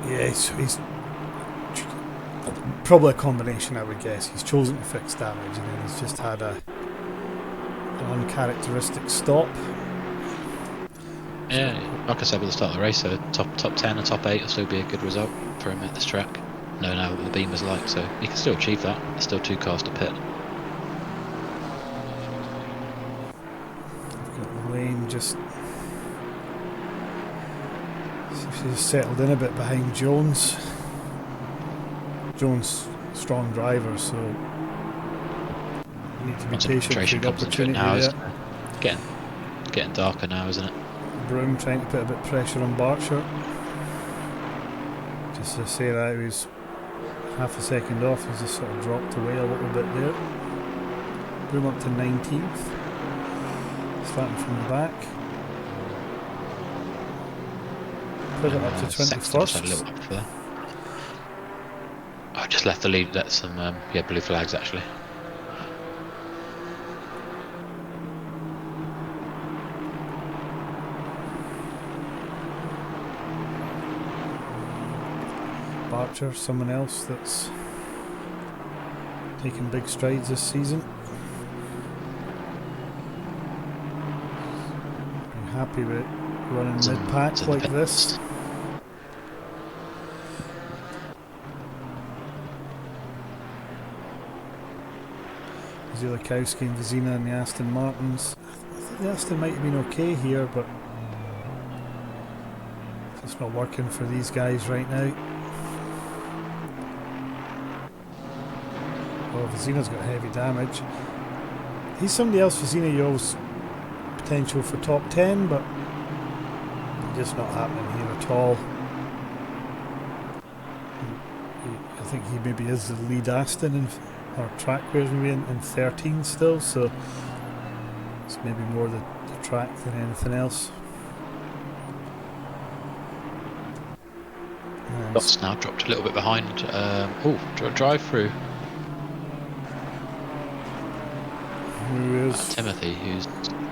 Yeah, he's probably a combination, I would guess. He's chosen to fix damage and then he's just had an uncharacteristic stop. Yeah, like I said at the start of the race, so top 10 or top 8 will still be a good result for him at this track. No, now what the beam was like, so he can still achieve that. There's still 2 cars to pit. I've got the lane just she's settled in a bit behind Jones. Jones, strong driver, so you need to be patient for the opportunity. Now, there. Getting darker now, isn't it? Broom trying to put a bit of pressure on Barcher. Just to say that he was half a second off, he's just sort of dropped away a little bit there. Broom up to 19th. Starting from the back. Pivot up to 21st. I just left the lead, let some blue flags actually. Barcher, someone else that's taking big strides this season. I'm happy with running mid-pack like this. Zielikowski and Vizina and the Aston Martins. I think the Aston might have been okay here, but it's not working for these guys right now. Well, Vizina's got heavy damage. He's somebody else, Vizina, you always potential for top 10, but just not happening here at all. I think he maybe is the lead Aston in our track where's maybe in 13 still, so it's maybe more the track than anything else. Dots now dropped a little bit behind. Drive through. Who is Timothy, who's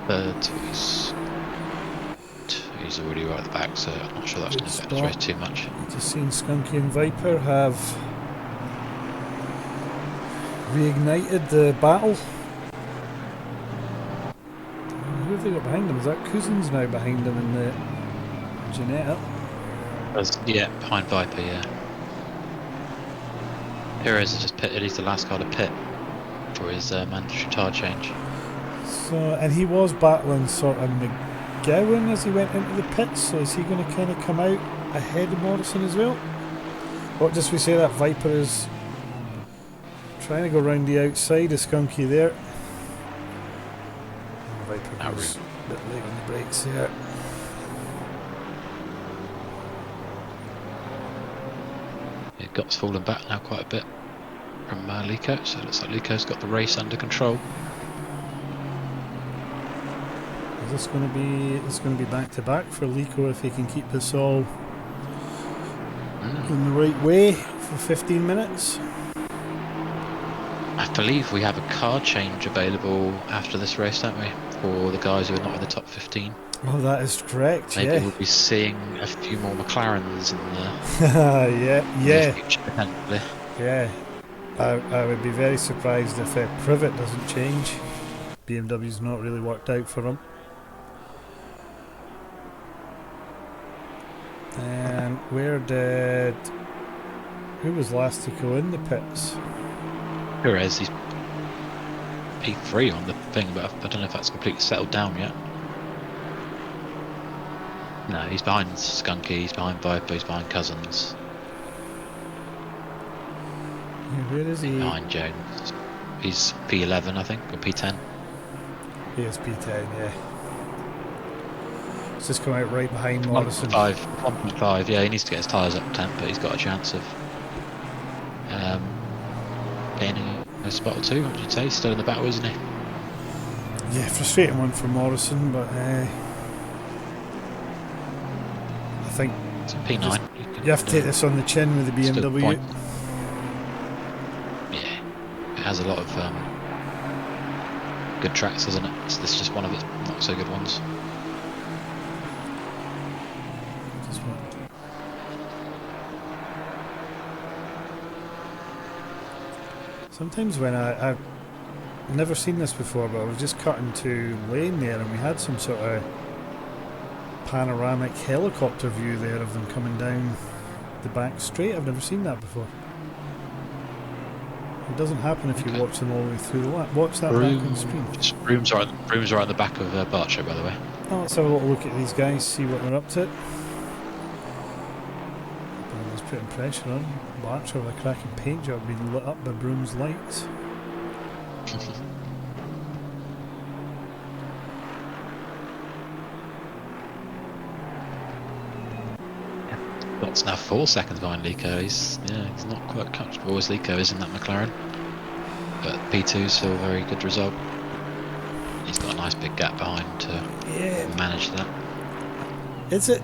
third. He's already right at the back, so I'm not sure that's going to affect the race too much. Just seen Skunky and Viper have reignited the battle. Who have they got behind them? Is that Cousins now behind them in the Janetta? Yeah, behind Viper, yeah. Perez has just pitted, he's the last car to pit for his mandatory tyre change. So, and he was battling sort of McGowan as he went into the pits, so is he going to kind of come out ahead of Morrison as well? What does we say that Viper is trying to go round the outside of Skunky there. Viper goes a bit late on the brakes there. Yeah, Gott's fallen back now quite a bit from Lico, so it looks like Lico's got the race under control. Is this going to be? It's going to be back to back for Lico if he can keep this all in the right way for 15 minutes. I believe we have a car change available after this race, don't we? For the guys who are not in the top 15. Oh, that is correct. Maybe yeah. we'll be seeing a few more McLarens in the yeah. future, potentially. Yeah. I would be very surprised if Privet doesn't change. BMW's not really worked out for him. And who was last to go in the pits? Perez, he's P3 on the thing, but I don't know if that's completely settled down yet. No, he's behind Skunky, he's behind Viper, he's behind Cousins. Yeah, where is he? Behind Jones. He's P11, I think, or P10. He is P10, yeah. He's just come out right behind Morrison. 1.5, yeah, he needs to get his tyres up 10, but he's got a chance of a spot or two, what would you say? Still in the battle, isn't he? Yeah, frustrating one for Morrison, but I think It's a P9. just- you have to take this on the chin with the Still BMW. point. Yeah, it has a lot of good tracks, doesn't it? This is just one of its not so good ones. Just what- Sometimes when I've never seen this before, but I was just cutting to lane there and we had some sort of panoramic helicopter view there of them coming down the back straight. I've never seen that before. It doesn't happen if you Okay. watch them all the way through the lap. Watch that back on the screen. Broom's right at the back of Berkshire, by the way. Now let's have a little look at these guys, see what they're up to. Broom's putting pressure on. Barcher with a cracking paint job being lit up by Broom's lights. That's now 4 seconds behind Lico. He's not quite comfortable as Lico is in that McLaren. But P2's still a very good result. He's got a nice big gap behind to manage that. Is it?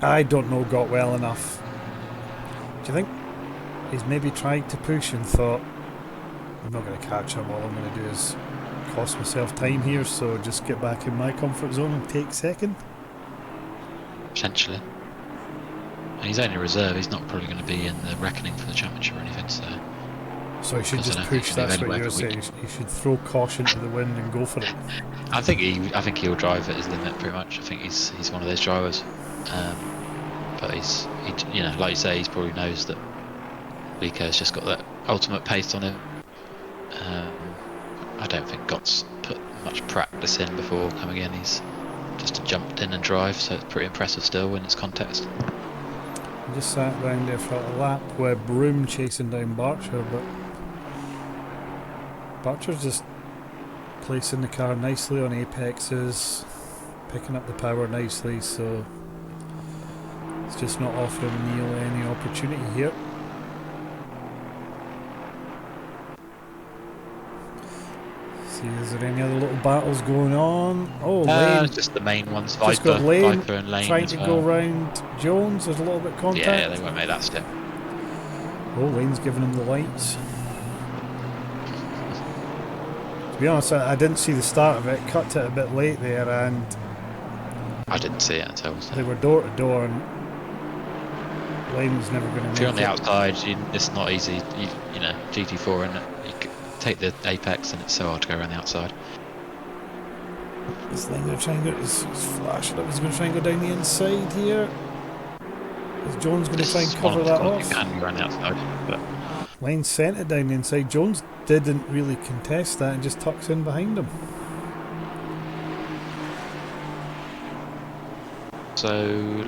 I don't know, got well enough. Do you think he's maybe tried to push and thought, I'm not going to catch him, all I'm going to do is cost myself time here, so just get back in my comfort zone and take second? Potentially. And he's only a reserve, he's not probably going to be in the reckoning for the championship or anything, so... So he should Because I just don't think push, he'll that's leave what anywhere you're for a saying. He should throw caution to the wind and go for it. I think he'll drive at his limit pretty much. I think he's one of those drivers. But he like you say, he probably knows that Lico's just got that ultimate pace on him. I don't think Gott's put much practice in before coming in. He's just jumped in and drive, so it's pretty impressive still in its context. I just sat round there for a lap with Broom chasing down Barcher, but Barcher's just placing the car nicely on apexes, picking up the power nicely, so it's just not offering Neil any opportunity here. See, is there any other little battles going on? Oh, Lane. Just the main ones, Just got Lane Viper and Lane trying as to well. go round Jones. There's a little bit of contact. Yeah, they won't make that step. Oh, Lane's giving him the lights. To be honest, I didn't see the start of it. Cut to it a bit late there, and I didn't see it until. they were door to door, and Lane was never going to make it. If you're on the outside, it's not easy. You know, GT4, and you can take the apex, and it's so hard to go around the outside. Is Lane going to try and go? He's flashing up. He's going to try and go down the inside here. Is Jones going to try and cover that off? You can go around the outside, but Lane sent it down the inside. Jones didn't really contest that and just tucks in behind him. so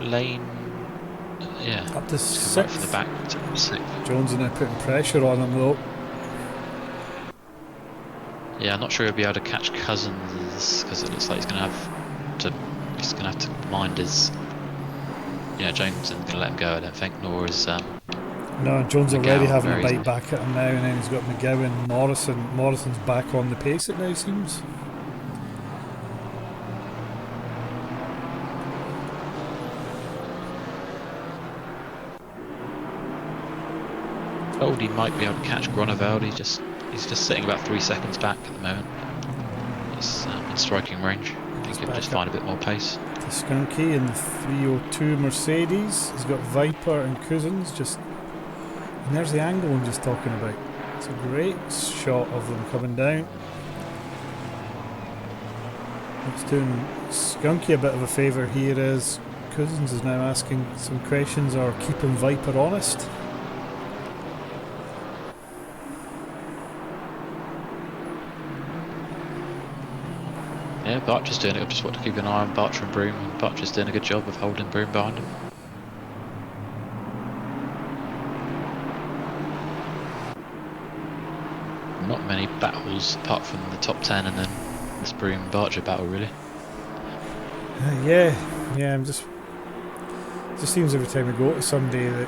Lane, Up to come right from the sixth. back to sixth. Jones is now putting pressure on him though. Yeah, I'm not sure he'll be able to catch Cousins because it looks like he's going to have to mind his. Yeah, Jones isn't going to let him go, I don't think, nor is No, Jones already McGowan having a very bite easily. back at him now, and then he's got McGowan, Morrison. Morrison's back on the pace it now seems. Goldie might be able to catch Groeneveld. He's just sitting about 3 seconds back at the moment. He's in striking range. He could back just up. find a bit more pace. To Skunky in the 302 Mercedes. He's got Viper and Cousins just. And there's the angle I'm just talking about. It's a great shot of them coming down. It's doing Skunky a bit of a favour here as Cousins is now asking some questions or keeping Viper honest. Yeah, Barcher's doing it. I've just got to keep an eye on Barcher and Broom, and Barcher's doing a good job of holding Broom behind him. Not many battles apart from the top 10 and then this Broom Barcher battle, really. Yeah, I'm just. It just seems every time we go to somebody that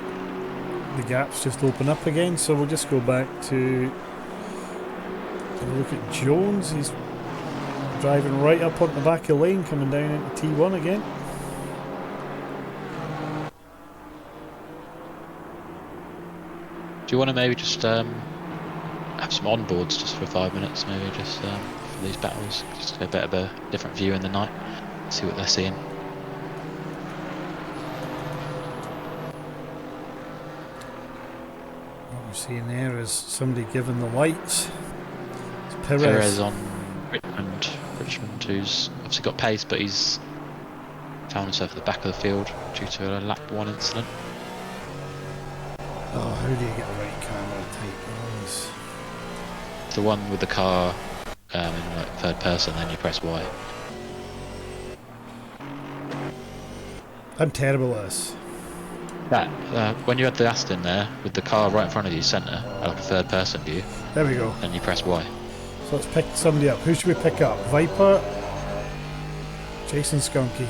the gaps just open up again. So we'll just go back to Look at Jones, he's driving right up on the back of the lane, coming down into T1 again. Do you want to maybe just have some onboards just for 5 minutes, maybe just for these battles, just to get a bit of a different view in the night, see what they're seeing. What we're seeing there is somebody giving the lights. It's Perez. Perez on Richmond, who's obviously got pace, but he's found himself at the back of the field due to a lap 1 incident. Oh, how do you get the right camera type? The one with the car in like third person, then you press Y. I'm terrible at this. That when you had the Aston there with the car right in front of you, centre, like a third person view. There we go. Then you press Y. So let's pick somebody up. Who should we pick up? Viper, Jason Skunky.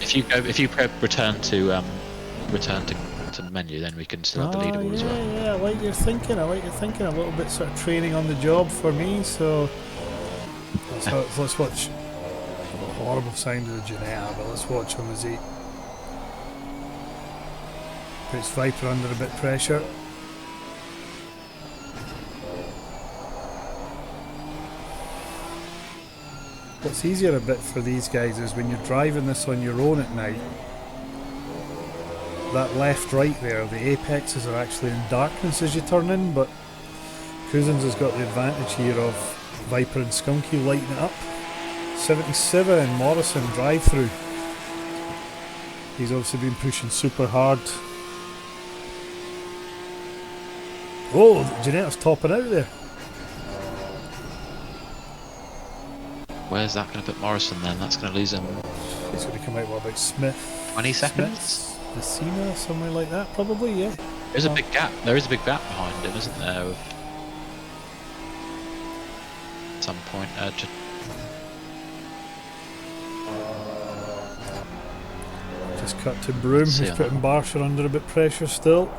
If you return to the menu, then we can still have the leaderboard as well. Yeah, I like your thinking. A little bit sort of training on the job for me. So let's watch. A horrible sound of the Janetta, but let's watch him as he puts Viper under a bit of pressure. What's easier a bit for these guys is when you're driving this on your own at night, that left-right there, the apexes are actually in darkness as you turn in, but Cousins has got the advantage here of Viper and Skunky lighting it up. 77, Morrison drive-through. He's obviously been pushing super hard. Oh, Janetta's topping out there. Where's that going to put Morrison then? That's going to lose him. He's going to come out, what about Smith? 20 seconds? Vecina, somewhere like that, probably, yeah. There's a big gap. There is a big gap behind him, isn't there? At some point, just cut to Broom, who's putting Barsha under a bit of pressure still.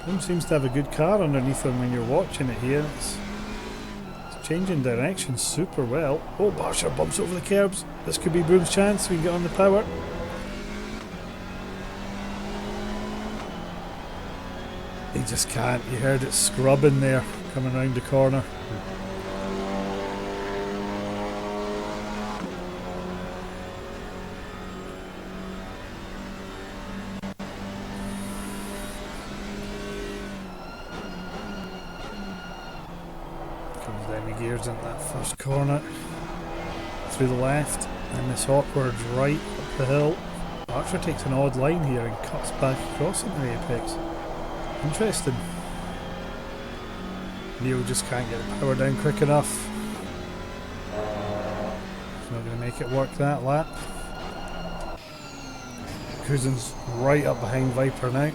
Broom seems to have a good car underneath him when you're watching it here. It's changing direction super well. Oh, Barsha bumps over the curbs. This could be Broom's chance. We can get on the power. He just can't. You heard it scrubbing there, coming round the corner. Comes down the gears into that first corner. Through the left, and this awkward right up the hill. Archer takes an odd line here and cuts back across into the apex. Interesting. Neil just can't get the power down quick enough. He's not going to make it work that lap. Cousins right up behind Viper now.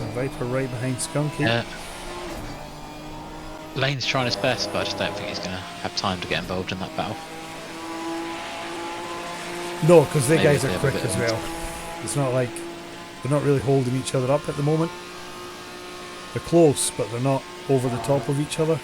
And Viper right behind Skunky. Yeah. Lane's trying his best, but I just don't think he's going to have time to get involved in that battle. No, because they guys Maybe are quick as well. It's not like they're not really holding each other up at the moment. They're close, but they're not over the top of each other.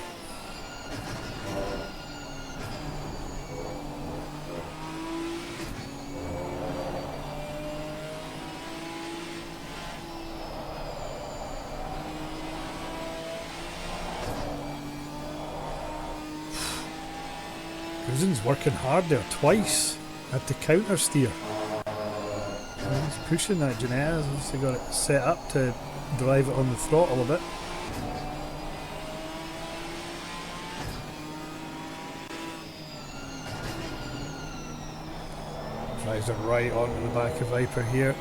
Cousins working hard there twice at the counter steer. He's pushing that Janetta. He's obviously got it set up to drive it on the throttle a bit. Drives it right onto the back of Viper here.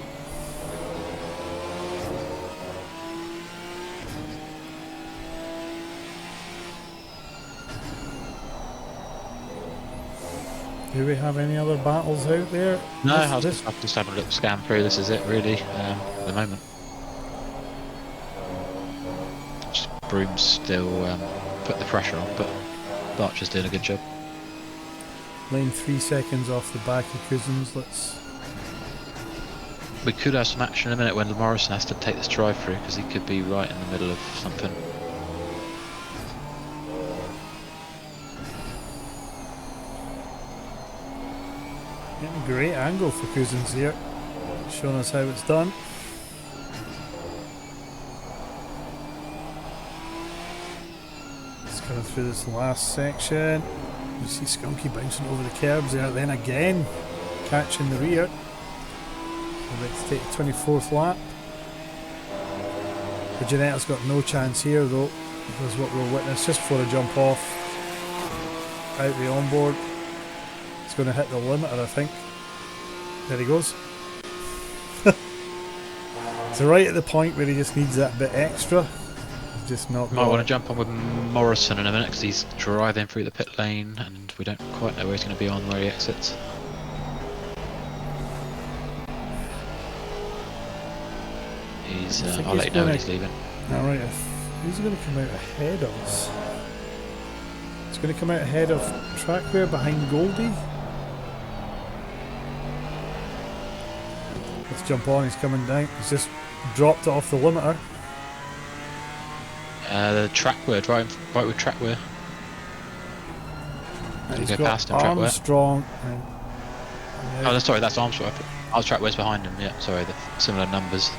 Do we have any other battles out there? No, I've just having a look, scan through. This is it, really, at the moment. Just Broom's still put the pressure on, but Archer's doing a good job. Lane 3 seconds off the back of Cousins. Let's We could have some action in a minute when Morrison has to take this drive through because he could be right in the middle of something. Getting a great angle for Cousins here, showing us how it's done. Just coming through this last section. You see Skunky bouncing over the curbs there, then again catching the rear. So let's take the 24th lap. The Janette's got no chance here though, because what we'll witness just before I jump off, out the onboard. It's going to hit the limiter, I think. There he goes. So right at the point where he just needs that bit extra, he's just not. Might want to jump on with Morrison in a minute because he's driving through the pit lane and we don't quite know where he's going to be on where he exits. He's. I'll let you know when he's leaving. Alright, who's going to come out ahead of us? He's going to come out ahead of Trackware behind Goldie. Let's jump on, he's coming down. He's just dropped it off the limiter. The Trackware, right with Trackware. And he's go got past him, Trackware. Armstrong. And, Oh, sorry, that's Armstrong. I was Trackware's behind him. Yeah, sorry, the similar numbers.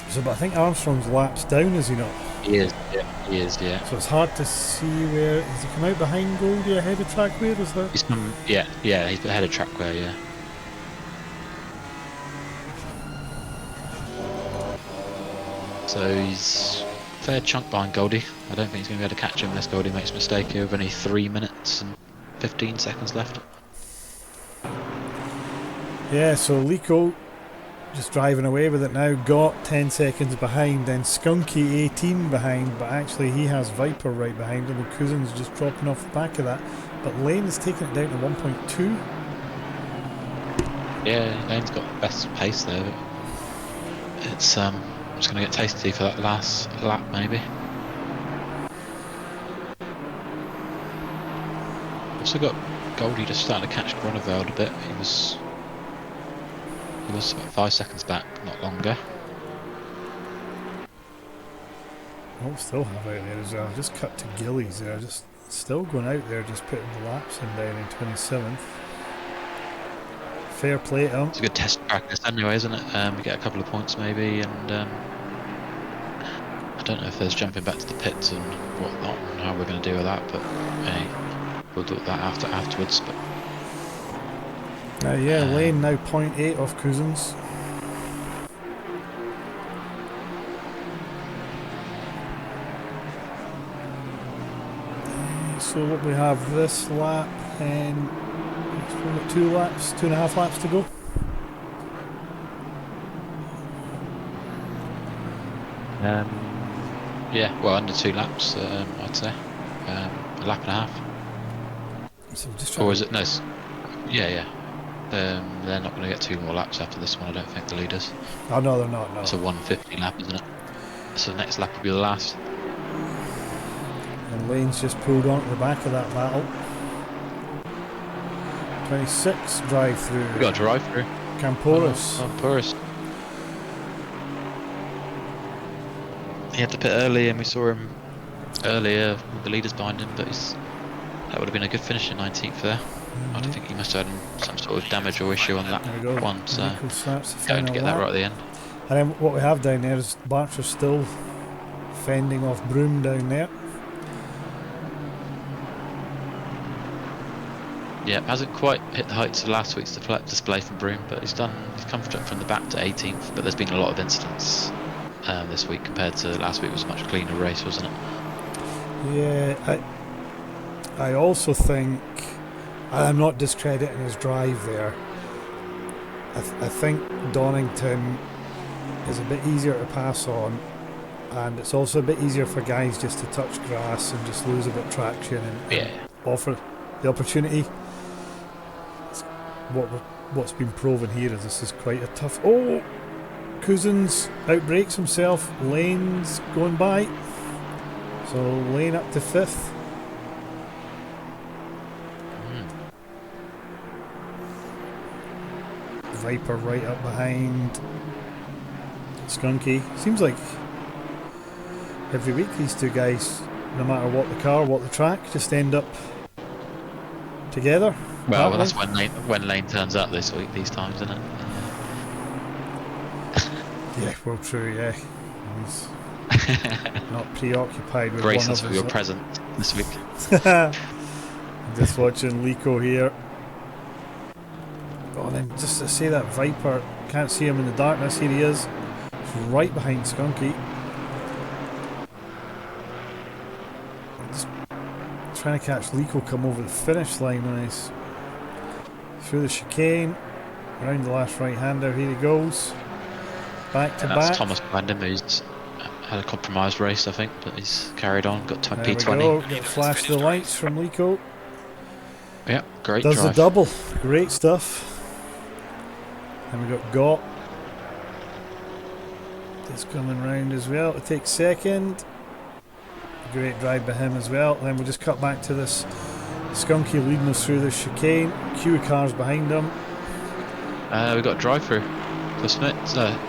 so, but I think Armstrong's laps down, is he not? He is. Yeah, he is. Yeah. So it's hard to see where. Has he come out behind Goldie ahead of Trackware? Is that? He's come. Yeah, he's ahead of Trackware. Yeah. So he's a fair chunk behind Goldie. I don't think he's going to be able to catch him unless Goldie makes a mistake here with only 3 minutes and 15 seconds left. Yeah, so Lico just driving away with it now, got 10 seconds behind, then Skunky 18 behind, but actually he has Viper right behind him, and Cousins just dropping off the back of that. But Lane is taking it down to 1.2. Yeah, Lane's got the best pace there, but it's just going to get tasty for that last lap maybe. Also got Goldie just starting to catch Grunewald a bit. He was about 5 seconds back, not longer. Oh, still have out there as well. Just cut to Gillies there, just still going out there, just putting the laps in down in 27th. Fair play to him. It's a good test practice anyway, isn't it? We get a couple of points maybe, and I don't know if there's jumping back to the pits and whatnot, and how we're going to deal with that, but hey, we'll do that afterwards. But Yeah, Lane now 0.8 off Cousins. So what we have this lap, and we've got 2.5 laps to go. yeah, well, under 2 laps, I'd say. A lap and a half. So just Or is it? No. Yeah. They're not going to get 2 more laps after this one, I don't think, the leaders. Oh no, they're not. No. It's a 150 lap, isn't it? So the next lap will be the last. And Lane's just pulled on at the back of that battle. 26 drive through. We got a drive through. Camporis. Camporis. He had to pit early, and we saw him earlier with the leaders behind him, but that would have been a good finish in 19th there. I don't think he must have had some sort of damage or issue on that one, so going to get that right at the end. And then what we have down there is Barcher still fending off Broom down there. Yeah, hasn't quite hit the heights of last week's display from Broom, but he's come from the back to 18th, but there's been a lot of incidents this week compared to last week. It was a much cleaner race, wasn't it? Yeah, I also think, I'm not discrediting his drive there, I think Donington is a bit easier to pass on, and it's also a bit easier for guys just to touch grass and just lose a bit of traction and offer the opportunity. What's been proven here is this is quite a tough. Oh, Cousins outbreaks himself. Lane's going by, so Lane up to 5th. Viper right up behind Skunky. Seems like every week these two guys, no matter what the car, what the track, just end up together. Well, that's when Lane turns up this week, these times, isn't it? Yeah, well, true, yeah. He's not preoccupied with Grace one us of with your us. present this week. Just watching Lico here. Oh, and then just to say that Viper, can't see him in the darkness. Here he is. He's right behind Skunky. Just trying to catch Lico come over the finish line. Nice. Through the chicane. Around the last right-hander. Here he goes. Back to And back. that's Thomas behind him, who's had a compromised race, I think, but he's carried on, got There P20. we go. Get a flash of the lights from Lico. Yeah, great Does drive. the double. Great stuff. And we got Gott. That's coming round as well to take second. Great drive by him as well. Then we'll just cut back to this Skunky leading us through the chicane. Queue of cars behind him. We've got a drive-through for Smith.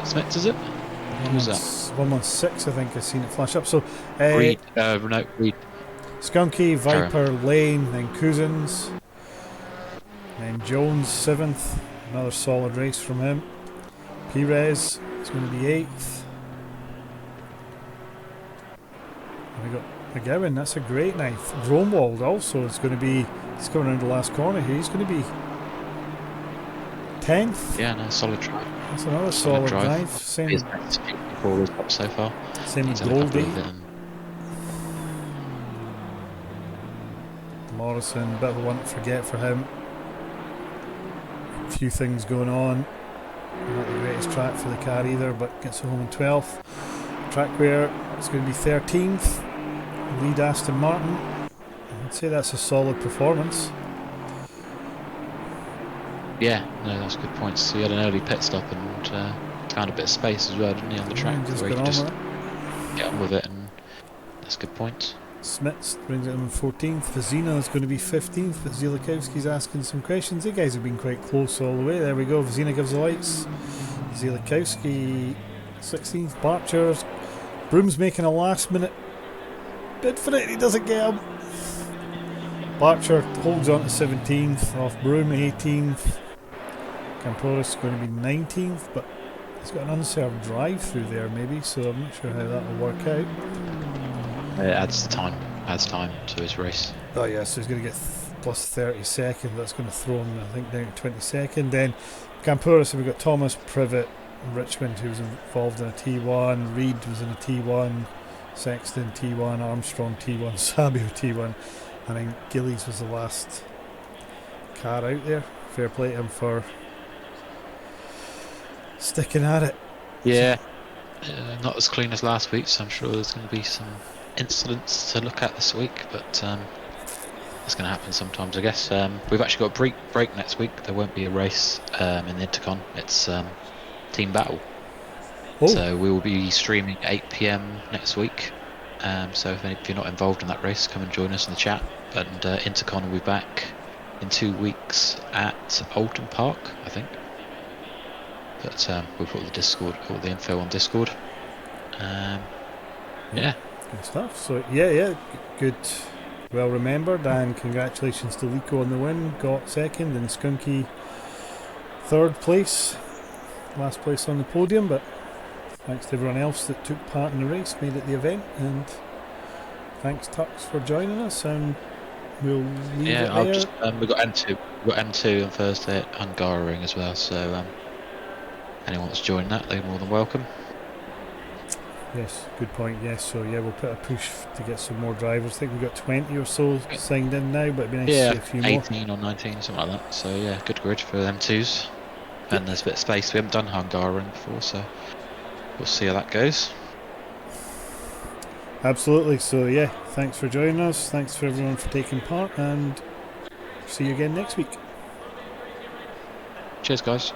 Smith, is it? Who's that? 116, I think I've seen it flash up. So, Reed. No, Reed. Skunky, Viper, Lane, then Cousins. Then Jones, 7th. Another solid race from him. Perez is going to be 8th. And we got McGowan, that's a great 9th. Romwald also is going to be, he's coming around the last corner here, he's going to be 10th. Yeah, no, solid drive. That's another solid drive. His best GT4 is up so far. Same He's with had a couple Goldie. of them. Morrison, bit of a one to forget for him. A few things going on. Not the greatest track for the car either, but gets home in 12th. Track where it's going to be 13th. Lead Aston Martin. I'd say that's a solid performance. Yeah, no, that's good points. So he had an early pit stop and found a bit of space as well, didn't he, on the track, Just where he got could on just with it. get on with it, and that's good points. Smits brings it in 14th. Vizina is going to be 15th, but Zielikowski's asking some questions. You guys have been quite close all the way. There we go. Vizina gives the lights. Zielikowski 16th. Barcher. Broom's making a last minute bid for it. He doesn't get him. Barcher holds on to 17th. Off Broom 18th. Camporis going to be 19th, but he's got an unserved drive through there maybe, so I'm not sure how that will work out. It adds time to his race. Oh yeah, so he's going to get plus 30 seconds. That's going to throw him, I think, down to 22nd. Then Camporis, we've got Thomas, Privet, Richmond, who was involved in a T1. Reed was in a T1. Sexton T1. Armstrong T1. Sabio T1. I think Gillies was the last car out there. Fair play to him for sticking at it. Yeah, not as clean as last week, so I'm sure there's going to be some incidents to look at this week, but that's going to happen sometimes, I guess. We've actually got a break next week. There won't be a race in the Intercon. It's team battle. Oh. So we will be streaming 8 PM next week. So if you're not involved in that race, come and join us in the chat. And Intercon will be back in 2 weeks at Oldham Park, I think. But we'll put all the info on Discord. Yeah. Good stuff. So yeah, good, well remembered, and congratulations to Lico on the win. Got second, and Skunky third place, last place on the podium. But thanks to everyone else that took part in the race, made it the event, and thanks Tux for joining us. And we'll leave it there. I'll just we've got M2 on Thursday at Hungaroring as well. So anyone that's joined that, they're more than welcome. Yes, good point. Yes, so yeah, we'll put a push to get some more drivers. I think we've got 20 or so signed in now, but it'd be nice to see a few more. 18 or 19, something like that. So yeah, good grid for them twos. And there's a bit of space. We haven't done Hungaroring before, so we'll see how that goes. Absolutely. So yeah, thanks for joining us. Thanks for everyone for taking part, and see you again next week. Cheers, guys.